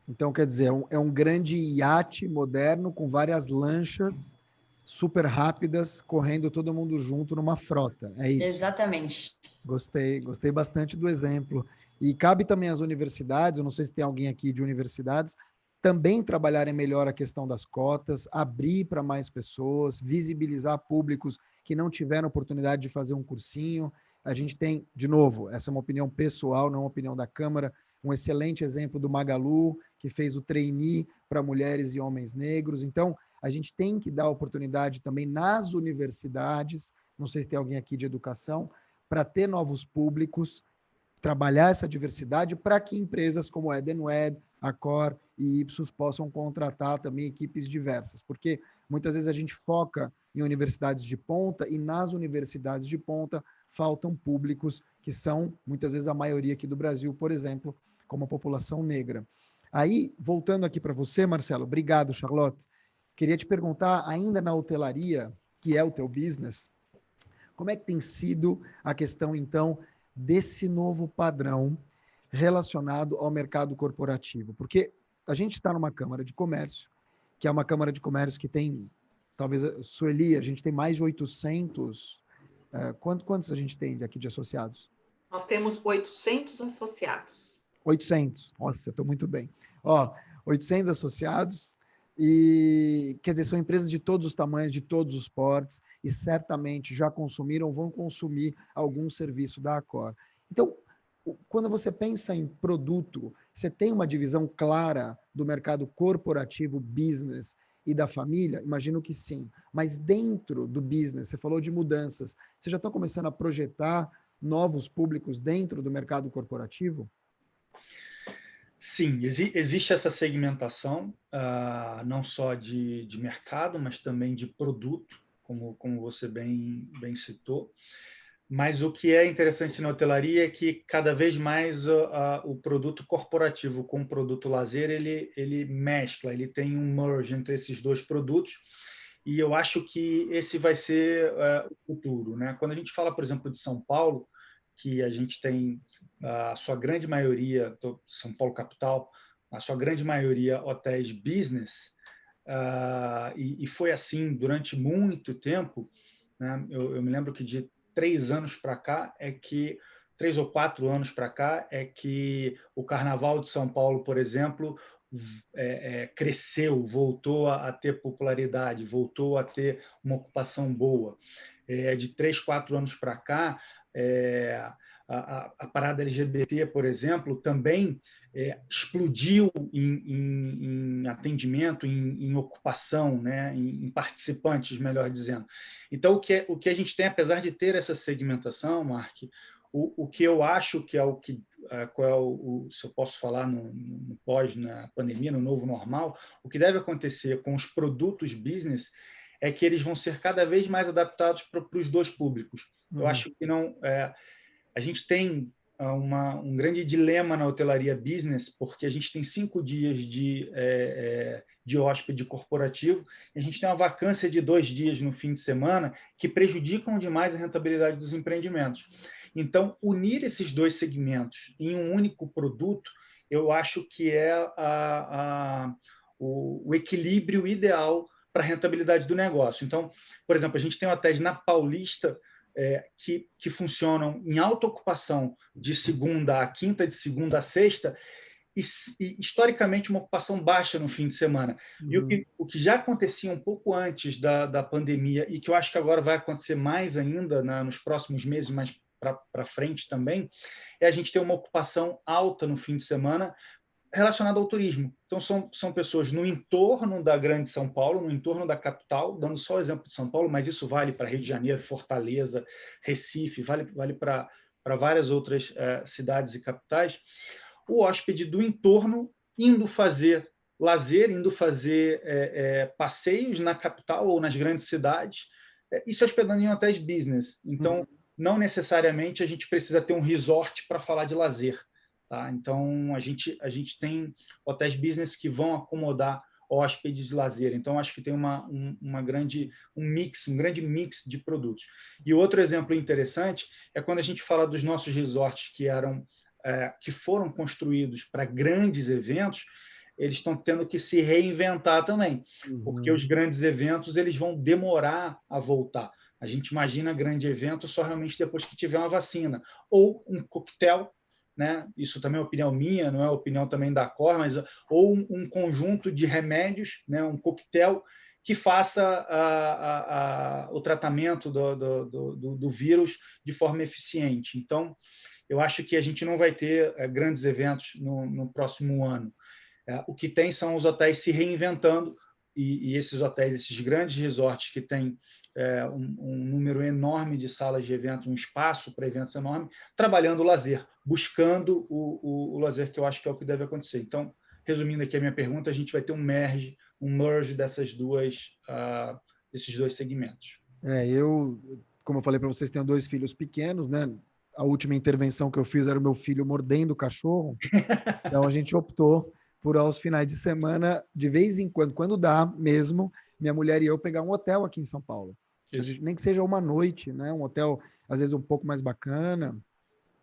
Então, quer dizer, é um grande iate moderno com várias lanchas super rápidas, correndo todo mundo junto numa frota. É isso? Exatamente. Gostei bastante do exemplo. E cabe também às universidades, eu não sei se tem alguém aqui de universidades, também trabalharem melhor a questão das cotas, abrir para mais pessoas, visibilizar públicos que não tiveram oportunidade de fazer um cursinho. A gente tem, de novo, essa é uma opinião pessoal, não uma opinião da Câmara, um excelente exemplo do Magalu, que fez o trainee para mulheres e homens negros. Então, a gente tem que dar oportunidade também nas universidades, não sei se tem alguém aqui de educação, para ter novos públicos, trabalhar essa diversidade para que empresas como a Edenred, a Cor e Ipsos possam contratar também equipes diversas, porque muitas vezes a gente foca em universidades de ponta e nas universidades de ponta faltam públicos que são, muitas vezes, a maioria aqui do Brasil, por exemplo, como a população negra. Aí, voltando aqui para você, Marcelo, obrigado, Charlotte. Queria te perguntar, ainda na hotelaria, que é o teu business, como é que tem sido a questão, então, desse novo padrão relacionado ao mercado corporativo? Porque a gente está numa Câmara de Comércio, que é uma Câmara de Comércio que tem, talvez, Sueli, a gente tem mais de 800... quantos a gente tem aqui de associados? Nós temos 800 associados. 800. Nossa, eu estou muito bem. 800 associados e, quer dizer, são empresas de todos os tamanhos, de todos os portes e certamente já consumiram, vão consumir algum serviço da Accor. Então, quando você pensa em produto, você tem uma divisão clara do mercado corporativo, business e da família? Imagino que sim. Mas dentro do business, você falou de mudanças, você já está começando a projetar novos públicos dentro do mercado corporativo? Sim, existe essa segmentação, não só de mercado, mas também de produto, como você bem citou. Mas o que é interessante na hotelaria é que cada vez mais o produto corporativo com o produto lazer, ele mescla, ele tem um merge entre esses dois produtos, e eu acho que esse vai ser o futuro, né? Quando a gente fala, por exemplo, de São Paulo, que a gente tem a sua grande maioria, São Paulo capital, a sua grande maioria hotéis business, e foi assim durante muito tempo, né? Eu me lembro que de 3 anos para cá 3 ou 4 anos para cá é que o Carnaval de São Paulo, por exemplo, cresceu, voltou a ter popularidade, voltou a ter uma ocupação boa. De 3, 4 anos para cá, a parada LGBT, por exemplo, também explodiu em atendimento, em ocupação, né? em participantes, melhor dizendo. Então, o que a gente tem, apesar de ter essa segmentação, Mark, o que eu acho que é o que, se eu posso falar no pós, na pandemia, no novo normal, o que deve acontecer com os produtos business é que eles vão ser cada vez mais adaptados para os dois públicos. Eu acho que não... a gente tem um grande dilema na hotelaria business, porque a gente tem 5 dias de hóspede corporativo, e a gente tem uma vacância de 2 dias no fim de semana que prejudicam demais a rentabilidade dos empreendimentos. Então, unir esses dois segmentos em um único produto, eu acho que é o equilíbrio ideal para a rentabilidade do negócio. Então, por exemplo, a gente tem hotéis na Paulista que funcionam em alta ocupação de segunda a quinta, de segunda a sexta, e historicamente uma ocupação baixa no fim de semana. E o que já acontecia um pouco antes da pandemia, e que eu acho que agora vai acontecer mais ainda nos próximos meses, mais para frente também, é a gente ter uma ocupação alta no fim de semana relacionada ao turismo. Então, são pessoas no entorno da grande São Paulo, no entorno da capital, dando só o exemplo de São Paulo, mas isso vale para Rio de Janeiro, Fortaleza, Recife, vale para várias outras cidades e capitais. O hóspede do entorno indo fazer lazer, indo fazer passeios na capital ou nas grandes cidades, isso hospedando em hotéis business. Então, não necessariamente a gente precisa ter um resort para falar de lazer. Tá? Então, a gente tem hotéis business que vão acomodar hóspedes de lazer. Então, acho que tem um grande mix de produtos. E outro exemplo interessante é quando a gente fala dos nossos resorts que foram construídos para grandes eventos, eles estão tendo que se reinventar também, porque os grandes eventos eles vão demorar a voltar. A gente imagina grande evento só realmente depois que tiver uma vacina. Ou um coquetel, né? Isso também é opinião minha, não é opinião também da Accor, mas ou um conjunto de remédios, né? Um coquetel que faça o tratamento do vírus de forma eficiente. Então, eu acho que a gente não vai ter grandes eventos no próximo ano. O que tem são os hotéis se reinventando, e esses hotéis, esses grandes resorts que têm um número enorme de salas de eventos, um espaço para eventos enorme, trabalhando o lazer, buscando o lazer, que eu acho que é o que deve acontecer. Então, resumindo aqui a minha pergunta, a gente vai ter um merge desses dois segmentos. Como eu falei para vocês, tenho 2 filhos pequenos, né? A última intervenção que eu fiz era o meu filho mordendo o cachorro, então a gente optou por aos finais de semana, de vez em quando dá mesmo, minha mulher e eu pegar um hotel aqui em São Paulo. Nem que seja uma noite, né? Um hotel, às vezes, um pouco mais bacana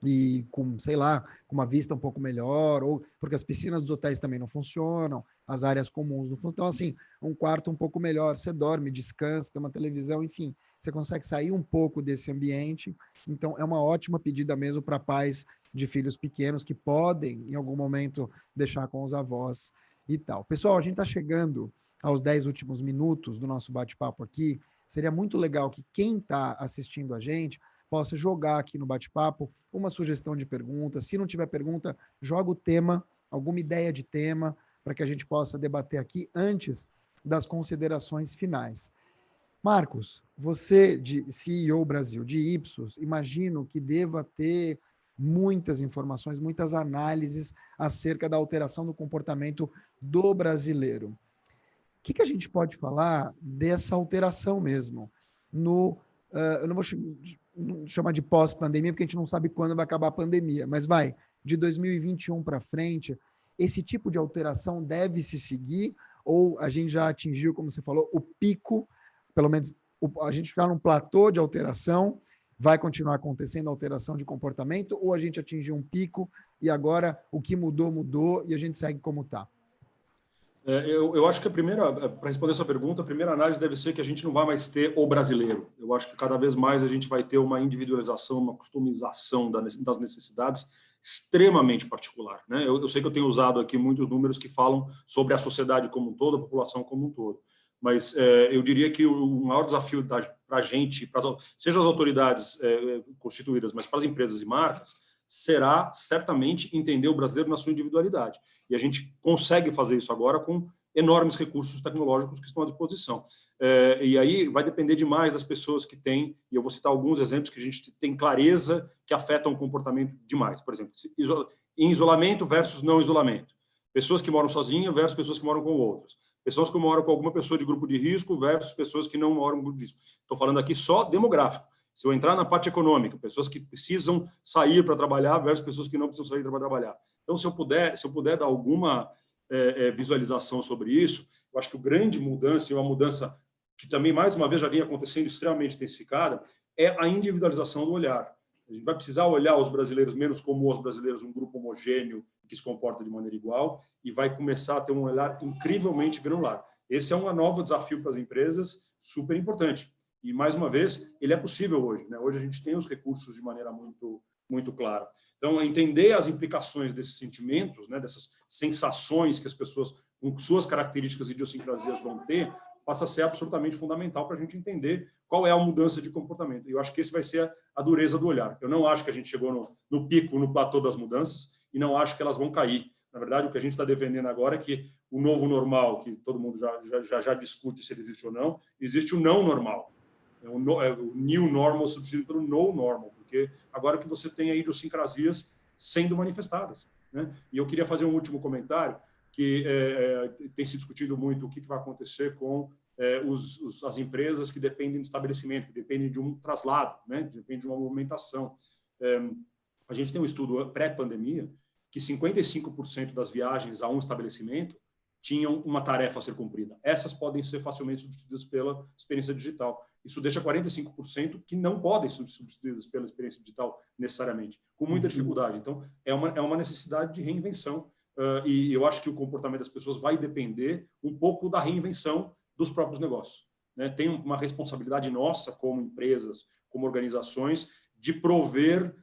e com, sei lá, com uma vista um pouco melhor, ou porque as piscinas dos hotéis também não funcionam, as áreas comuns não funcionam. Então, assim, um quarto um pouco melhor, você dorme, descansa, tem uma televisão, enfim, você consegue sair um pouco desse ambiente. Então, é uma ótima pedida mesmo para pais de filhos pequenos que podem, em algum momento, deixar com os avós e tal. Pessoal, a gente está chegando aos 10 últimos minutos do nosso bate-papo aqui. Seria muito legal que quem está assistindo a gente possa jogar aqui no bate-papo uma sugestão de pergunta. Se não tiver pergunta, joga o tema, alguma ideia de tema, para que a gente possa debater aqui antes das considerações finais. Marcos, você de CEO Brasil, de Ipsos, imagino que deva ter muitas informações, muitas análises acerca da alteração do comportamento do brasileiro. O que a gente pode falar dessa alteração mesmo no eu não vou chamar de pós-pandemia, porque a gente não sabe quando vai acabar a pandemia, mas de 2021 para frente, esse tipo de alteração deve se seguir, ou a gente já atingiu, como você falou, o pico, pelo menos a gente ficar num platô de alteração, vai continuar acontecendo alteração de comportamento, ou a gente atingiu um pico e agora o que mudou e a gente segue como está? Eu acho que para responder essa pergunta, a primeira análise deve ser que a gente não vai mais ter o brasileiro. Eu acho que cada vez mais a gente vai ter uma individualização, uma customização das necessidades extremamente particular, né? Eu sei que eu tenho usado aqui muitos números que falam sobre a sociedade como um todo, a população como um todo, mas eu diria que o maior desafio para a gente, seja as autoridades constituídas, mas para as empresas e marcas, será certamente entender o brasileiro na sua individualidade. E a gente consegue fazer isso agora com enormes recursos tecnológicos que estão à disposição. E aí vai depender demais das pessoas que têm, e eu vou citar alguns exemplos que a gente tem clareza que afetam o comportamento demais. Por exemplo, em isolamento versus não isolamento. Pessoas que moram sozinhas versus pessoas que moram com outras. Pessoas que moram com alguma pessoa de grupo de risco versus pessoas que não moram em grupo de risco. Estou falando aqui só demográfico. Se eu entrar na parte econômica, pessoas que precisam sair para trabalhar versus pessoas que não precisam sair para trabalhar. Então, se eu puder dar alguma visualização sobre isso, eu acho que a grande mudança, e uma mudança que também, mais uma vez, já vinha acontecendo extremamente intensificada, é a individualização do olhar. A gente vai precisar olhar os brasileiros menos como os brasileiros, um grupo homogêneo que se comporta de maneira igual, e vai começar a ter um olhar incrivelmente granular. Esse é um novo desafio para as empresas, super importante. E, mais uma vez, ele é possível hoje, né? Hoje a gente tem os recursos de maneira muito, muito clara. Então, entender as implicações desses sentimentos, né, dessas sensações que as pessoas, com suas características e idiosincrasias, vão ter, passa a ser absolutamente fundamental para a gente entender qual é a mudança de comportamento. E eu acho que esse vai ser a dureza do olhar. Eu não acho que a gente chegou no pico, no platô das mudanças, e não acho que elas vão cair. Na verdade, o que a gente está defendendo agora é que o novo normal, que todo mundo já discute se ele existe ou não, existe o não normal. O new normal substituído pelo no normal, porque agora que você tem aí idiosincrasias sendo manifestadas, né? E eu queria fazer um último comentário, que tem se discutido muito o que vai acontecer com as empresas que dependem de estabelecimento, que dependem de um traslado, né? Dependem de uma movimentação. A gente tem um estudo pré-pandemia que 55% das viagens a um estabelecimento tinham uma tarefa a ser cumprida. Essas podem ser facilmente substituídas pela experiência digital. Isso deixa 45% que não podem ser substituídas pela experiência digital necessariamente, com muita dificuldade. Então, é uma necessidade de reinvenção. E eu acho que o comportamento das pessoas vai depender um pouco da reinvenção dos próprios negócios, né? Tem uma responsabilidade nossa, como empresas, como organizações, de prover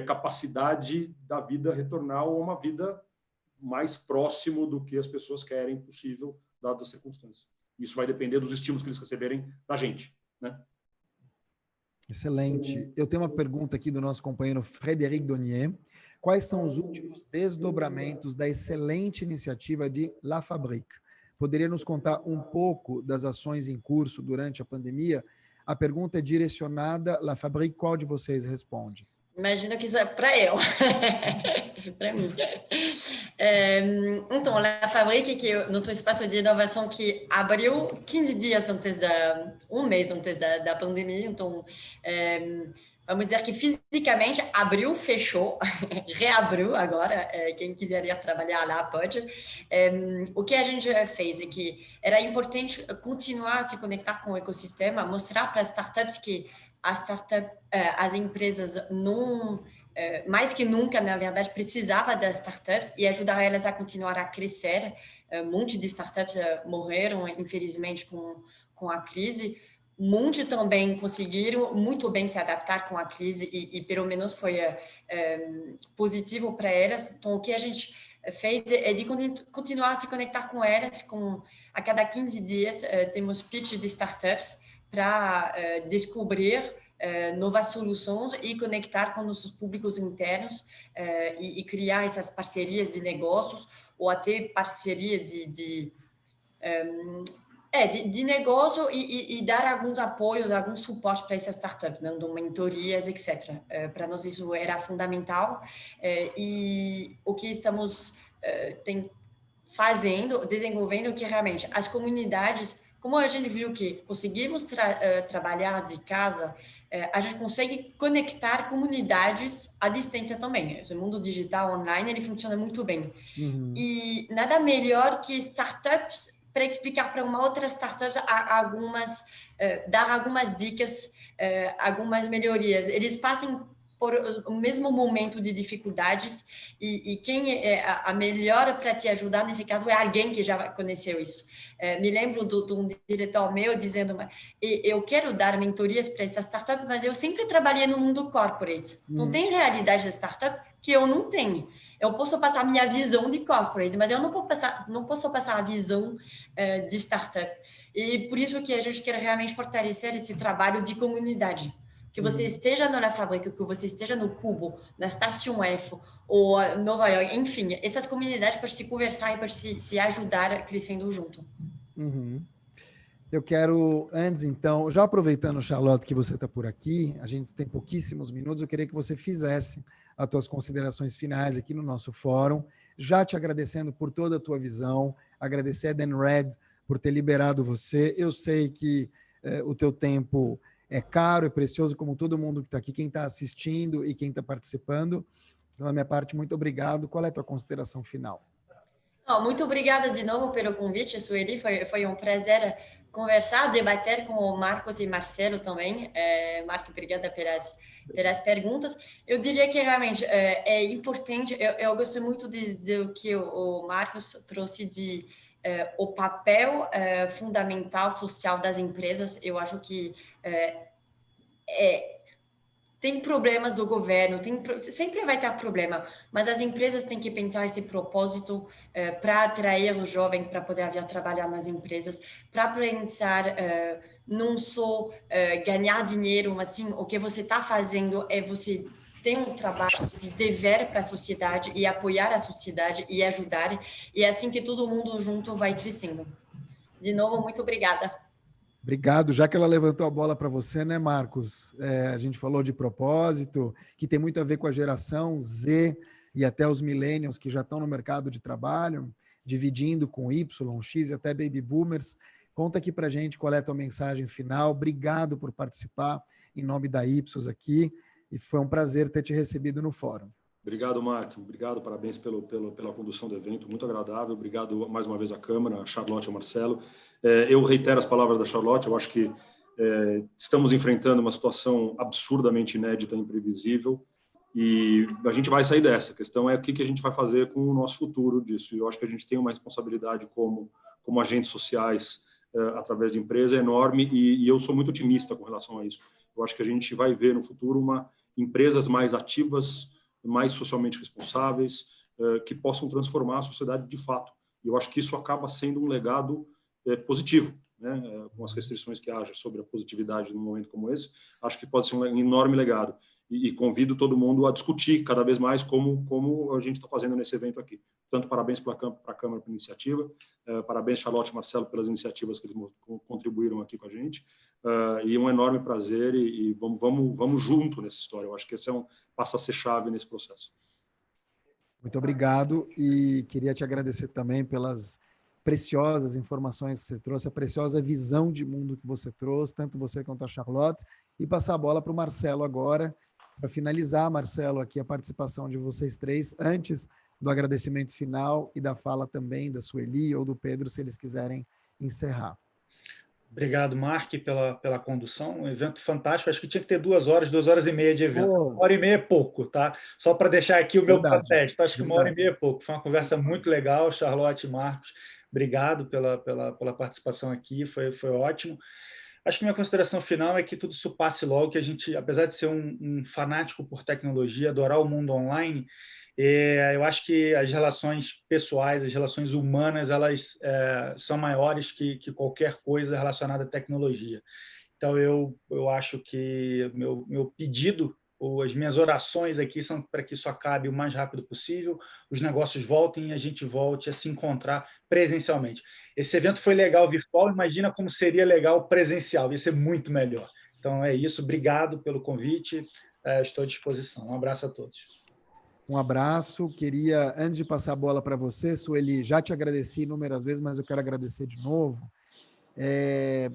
capacidade da vida retornar a uma vida mais próximo do que as pessoas querem possível, dadas as circunstâncias. Isso vai depender dos estímulos que eles receberem da gente, né? Excelente. Eu tenho uma pergunta aqui do nosso companheiro Frédéric Donier. Quais são os últimos desdobramentos da excelente iniciativa de La Fabrique? Poderia nos contar um pouco das ações em curso durante a pandemia? A pergunta é direcionada. La Fabrique, qual de vocês responde? Imagino que isso é para eu, para mim. Então, La Fabrique, que é o nosso espaço de inovação que abriu 15 dias antes um mês antes da pandemia. Então, vamos dizer que fisicamente abriu, fechou, reabriu agora, quem quiser ir trabalhar lá pode. O que a gente fez é que era importante continuar a se conectar com o ecossistema, mostrar para as startups que as empresas não, mais que nunca, na verdade, precisava das startups e ajudar elas a continuar a crescer. Um monte de startups morreram, infelizmente, com a crise. Muitos também conseguiram muito bem se adaptar com a crise e pelo menos foi positivo para elas. Então, o que a gente fez é de continuar a se conectar com elas. A cada 15 dias, temos pitch de startups para descobrir novas soluções e conectar com nossos públicos internos e criar essas parcerias de negócios ou até parceria de negócio e dar alguns apoios, alguns suporte para essas startups, dando mentorias, etc. Para nós isso era fundamental e o que estamos desenvolvendo, que realmente as comunidades, como a gente viu que conseguimos trabalhar de casa, a gente consegue conectar comunidades à distância também. Esse mundo digital online, ele funciona muito bem. Uhum. E nada melhor que startups para explicar para uma outra startup dar algumas dicas, algumas melhorias. Eles passam por o mesmo momento de dificuldades e quem é a melhor para te ajudar nesse caso é alguém que já conheceu isso. Me lembro de um diretor meu dizendo: eu quero dar mentorias para essa startup, mas eu sempre trabalhei no mundo corporate. Então tem realidade da startup que eu não tenho. Eu posso passar a minha visão de corporate, mas eu não posso passar a visão de startup. E por isso que a gente quer realmente fortalecer esse trabalho de comunidade. Que você esteja na fábrica, que você esteja no Cubo, na Estação F, ou Nova York, enfim, essas comunidades para se conversar e para se ajudar crescendo junto. Uhum. Eu quero, antes então, já aproveitando, Charlotte, que você está por aqui, a gente tem pouquíssimos minutos, eu queria que você fizesse as tuas considerações finais aqui no nosso fórum, já te agradecendo por toda a tua visão, agradecer a Dan Red por ter liberado você. Eu sei que o teu tempo é caro, é precioso, como todo mundo que está aqui, quem está assistindo e quem está participando. Então, da minha parte, muito obrigado. Qual é a tua consideração final? Muito obrigada de novo pelo convite, Sueli. Foi um prazer conversar, debater com o Marcos e Marcelo também. Marco, obrigada pelas perguntas. Eu diria que realmente é importante, eu gosto muito do que o Marcos trouxe de o papel fundamental social das empresas. Eu acho que tem problemas do governo, sempre vai ter problema, mas as empresas têm que pensar esse propósito para atrair o jovem para poder vir trabalhar nas empresas, para pensar não só ganhar dinheiro, mas sim o que você está fazendo é você ter um trabalho de dever para a sociedade e apoiar a sociedade e ajudar, e é assim que todo mundo junto vai crescendo. De novo, muito obrigada. Obrigado. Já que ela levantou a bola para você, né, Marcos? A gente falou de propósito, que tem muito a ver com a geração Z e até os millennials que já estão no mercado de trabalho, dividindo com Y, X e até baby boomers. Conta aqui para a gente qual é a tua mensagem final. Obrigado por participar em nome da Ipsos aqui e foi um prazer ter te recebido no fórum. Obrigado, Mark. Obrigado, parabéns pela condução do evento, muito agradável. Obrigado mais uma vez à Câmara, a Charlotte e ao Marcelo. Eu reitero as palavras da Charlotte, eu acho que estamos enfrentando uma situação absurdamente inédita e imprevisível e a gente vai sair dessa. A questão é o que a gente vai fazer com o nosso futuro disso. E eu acho que a gente tem uma responsabilidade como agentes sociais através de empresa enorme e eu sou muito otimista com relação a isso. Eu acho que a gente vai ver no futuro empresas mais ativas, mais socialmente responsáveis, que possam transformar a sociedade de fato. E eu acho que isso acaba sendo um legado positivo, né? Com as restrições que haja sobre a positividade num momento como esse, acho que pode ser um enorme legado. E convido todo mundo a discutir cada vez mais como a gente está fazendo nesse evento aqui. Portanto, parabéns para a Câmara pela iniciativa, parabéns, Charlotte e Marcelo, pelas iniciativas que eles contribuíram aqui com a gente, e um enorme prazer e vamos junto nessa história. Eu acho que esse passa a ser chave nesse processo. Muito obrigado e queria te agradecer também pelas preciosas informações que você trouxe, a preciosa visão de mundo que você trouxe, tanto você quanto a Charlotte, e passar a bola para o Marcelo agora, para finalizar, Marcelo, aqui a participação de vocês três, antes do agradecimento final e da fala também da Sueli ou do Pedro, se eles quiserem encerrar. Obrigado, Mark, pela condução. Um evento fantástico. Acho que tinha que ter 2 horas e meia de evento. 1h30 é pouco, tá? Só para deixar aqui o meu protesto. Acho que 1h30 é pouco. Foi uma conversa muito legal, Charlotte e Marcos. Obrigado pela participação aqui. Foi ótimo. Acho que minha consideração final é que tudo isso passe logo, que a gente, apesar de ser um fanático por tecnologia, adorar o mundo online, eu acho que as relações pessoais, as relações humanas, elas são maiores que qualquer coisa relacionada à tecnologia. Então, eu acho que meu pedido, ou as minhas orações aqui são para que isso acabe o mais rápido possível, os negócios voltem e a gente volte a se encontrar presencialmente. Esse evento foi legal virtual, imagina como seria legal presencial, ia ser muito melhor. Então, é isso. Obrigado pelo convite, estou à disposição. Um abraço a todos. Um abraço. Queria, antes de passar a bola para você, Sueli, já te agradeci inúmeras vezes, mas eu quero agradecer de novo.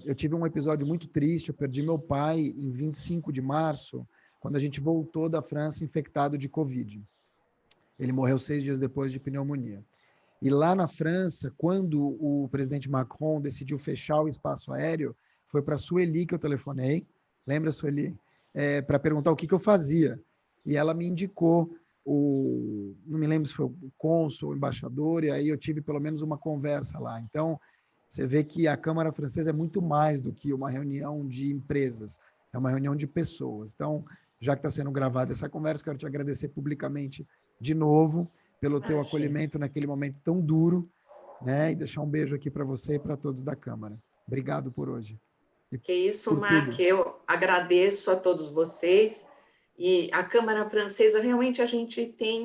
Eu tive um episódio muito triste, eu perdi meu pai em 25 de março, quando a gente voltou da França infectado de Covid. Ele morreu 6 dias depois de pneumonia. E lá na França, quando o presidente Macron decidiu fechar o espaço aéreo, foi para a Sueli que eu telefonei, lembra, Sueli? Para perguntar o que eu fazia. E ela me indicou não me lembro se foi o cônsul, o embaixador, e aí eu tive pelo menos uma conversa lá. Então, você vê que a Câmara Francesa é muito mais do que uma reunião de empresas, é uma reunião de pessoas. Então, já que está sendo gravada essa conversa, quero te agradecer publicamente de novo pelo teu acolhimento naquele momento tão duro, né? E deixar um beijo aqui para você e para todos da Câmara. Obrigado por hoje. Que isso, Mark, eu agradeço a todos vocês. E a Câmara Francesa, realmente, a gente tem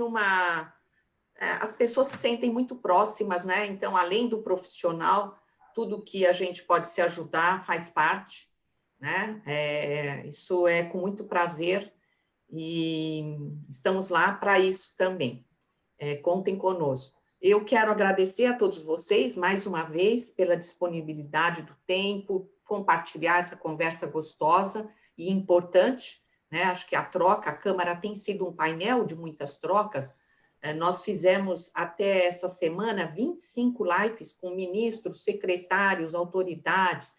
as pessoas se sentem muito próximas, né? Então, além do profissional, tudo que a gente pode se ajudar faz parte, né? Isso é com muito prazer e estamos lá para isso também. Contem conosco. Eu quero agradecer a todos vocês, mais uma vez, pela disponibilidade do tempo, compartilhar essa conversa gostosa e importante, né? Acho que a Câmara tem sido um painel de muitas trocas. Nós fizemos até essa semana 25 lives com ministros, secretários, autoridades,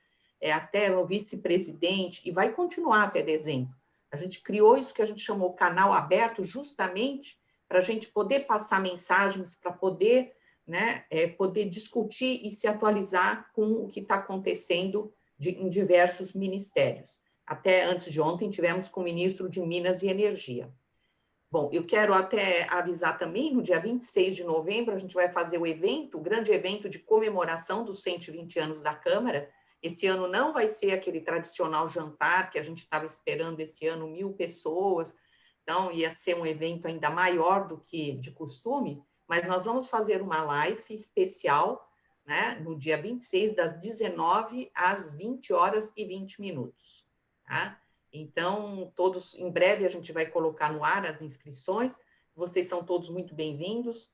até o vice-presidente, e vai continuar até dezembro. A gente criou isso que a gente chamou canal aberto justamente para a gente poder passar mensagens, para poder, né, poder discutir e se atualizar com o que está acontecendo em diversos ministérios. Até antes de ontem, tivemos com o ministro de Minas e Energia. Bom, eu quero até avisar também, no dia 26 de novembro, a gente vai fazer o grande evento de comemoração dos 120 anos da Câmara. Esse ano não vai ser aquele tradicional jantar que a gente estava esperando esse ano, 1.000 pessoas, então ia ser um evento ainda maior do que de costume, mas nós vamos fazer uma live especial, né, no dia 26, das 19 às 20h20. Tá? Então, todos, em breve a gente vai colocar no ar as inscrições, vocês são todos muito bem-vindos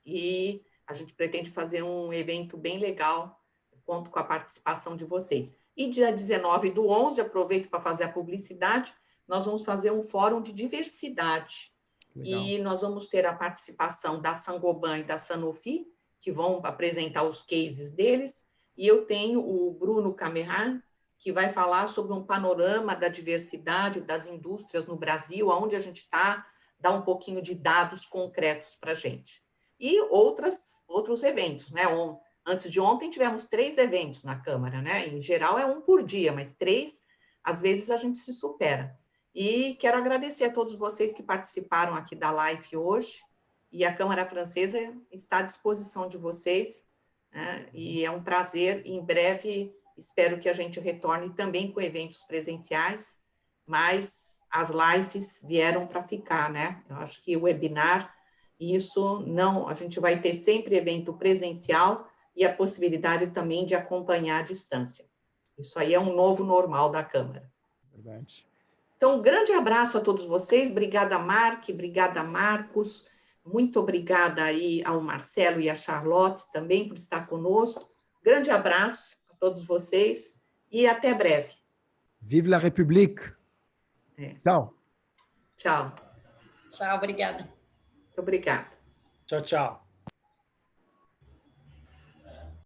e a gente pretende fazer um evento bem legal, conto com a participação de vocês. E dia 19/11, aproveito para fazer a publicidade, nós vamos fazer um fórum de diversidade. Legal. E nós vamos ter a participação da Saint-Gobain e da Sanofi, que vão apresentar os cases deles, e eu tenho o Bruno Cameron, que vai falar sobre um panorama da diversidade das indústrias no Brasil, onde a gente está, dar um pouquinho de dados concretos para a gente. E outros eventos, né? Antes de ontem tivemos 3 eventos na Câmara, né? Em geral é um por dia, mas 3, às vezes a gente se supera. E quero agradecer a todos vocês que participaram aqui da live hoje, e a Câmara Francesa está à disposição de vocês, né? E é um prazer, em breve espero que a gente retorne também com eventos presenciais, mas as lives vieram para ficar, né? Eu acho que o webinar, isso não, a gente vai ter sempre evento presencial e a possibilidade também de acompanhar à distância. Isso aí é um novo normal da Câmara. Verdade. Então, um grande abraço a todos vocês, obrigada, Mark, obrigada, Marcos, muito obrigada aí ao Marcelo e à Charlotte também por estar conosco. Grande abraço a todos vocês e até breve. Vive la République. Tchau. Tchau. Tchau, obrigada. Muito obrigada. Tchau, tchau.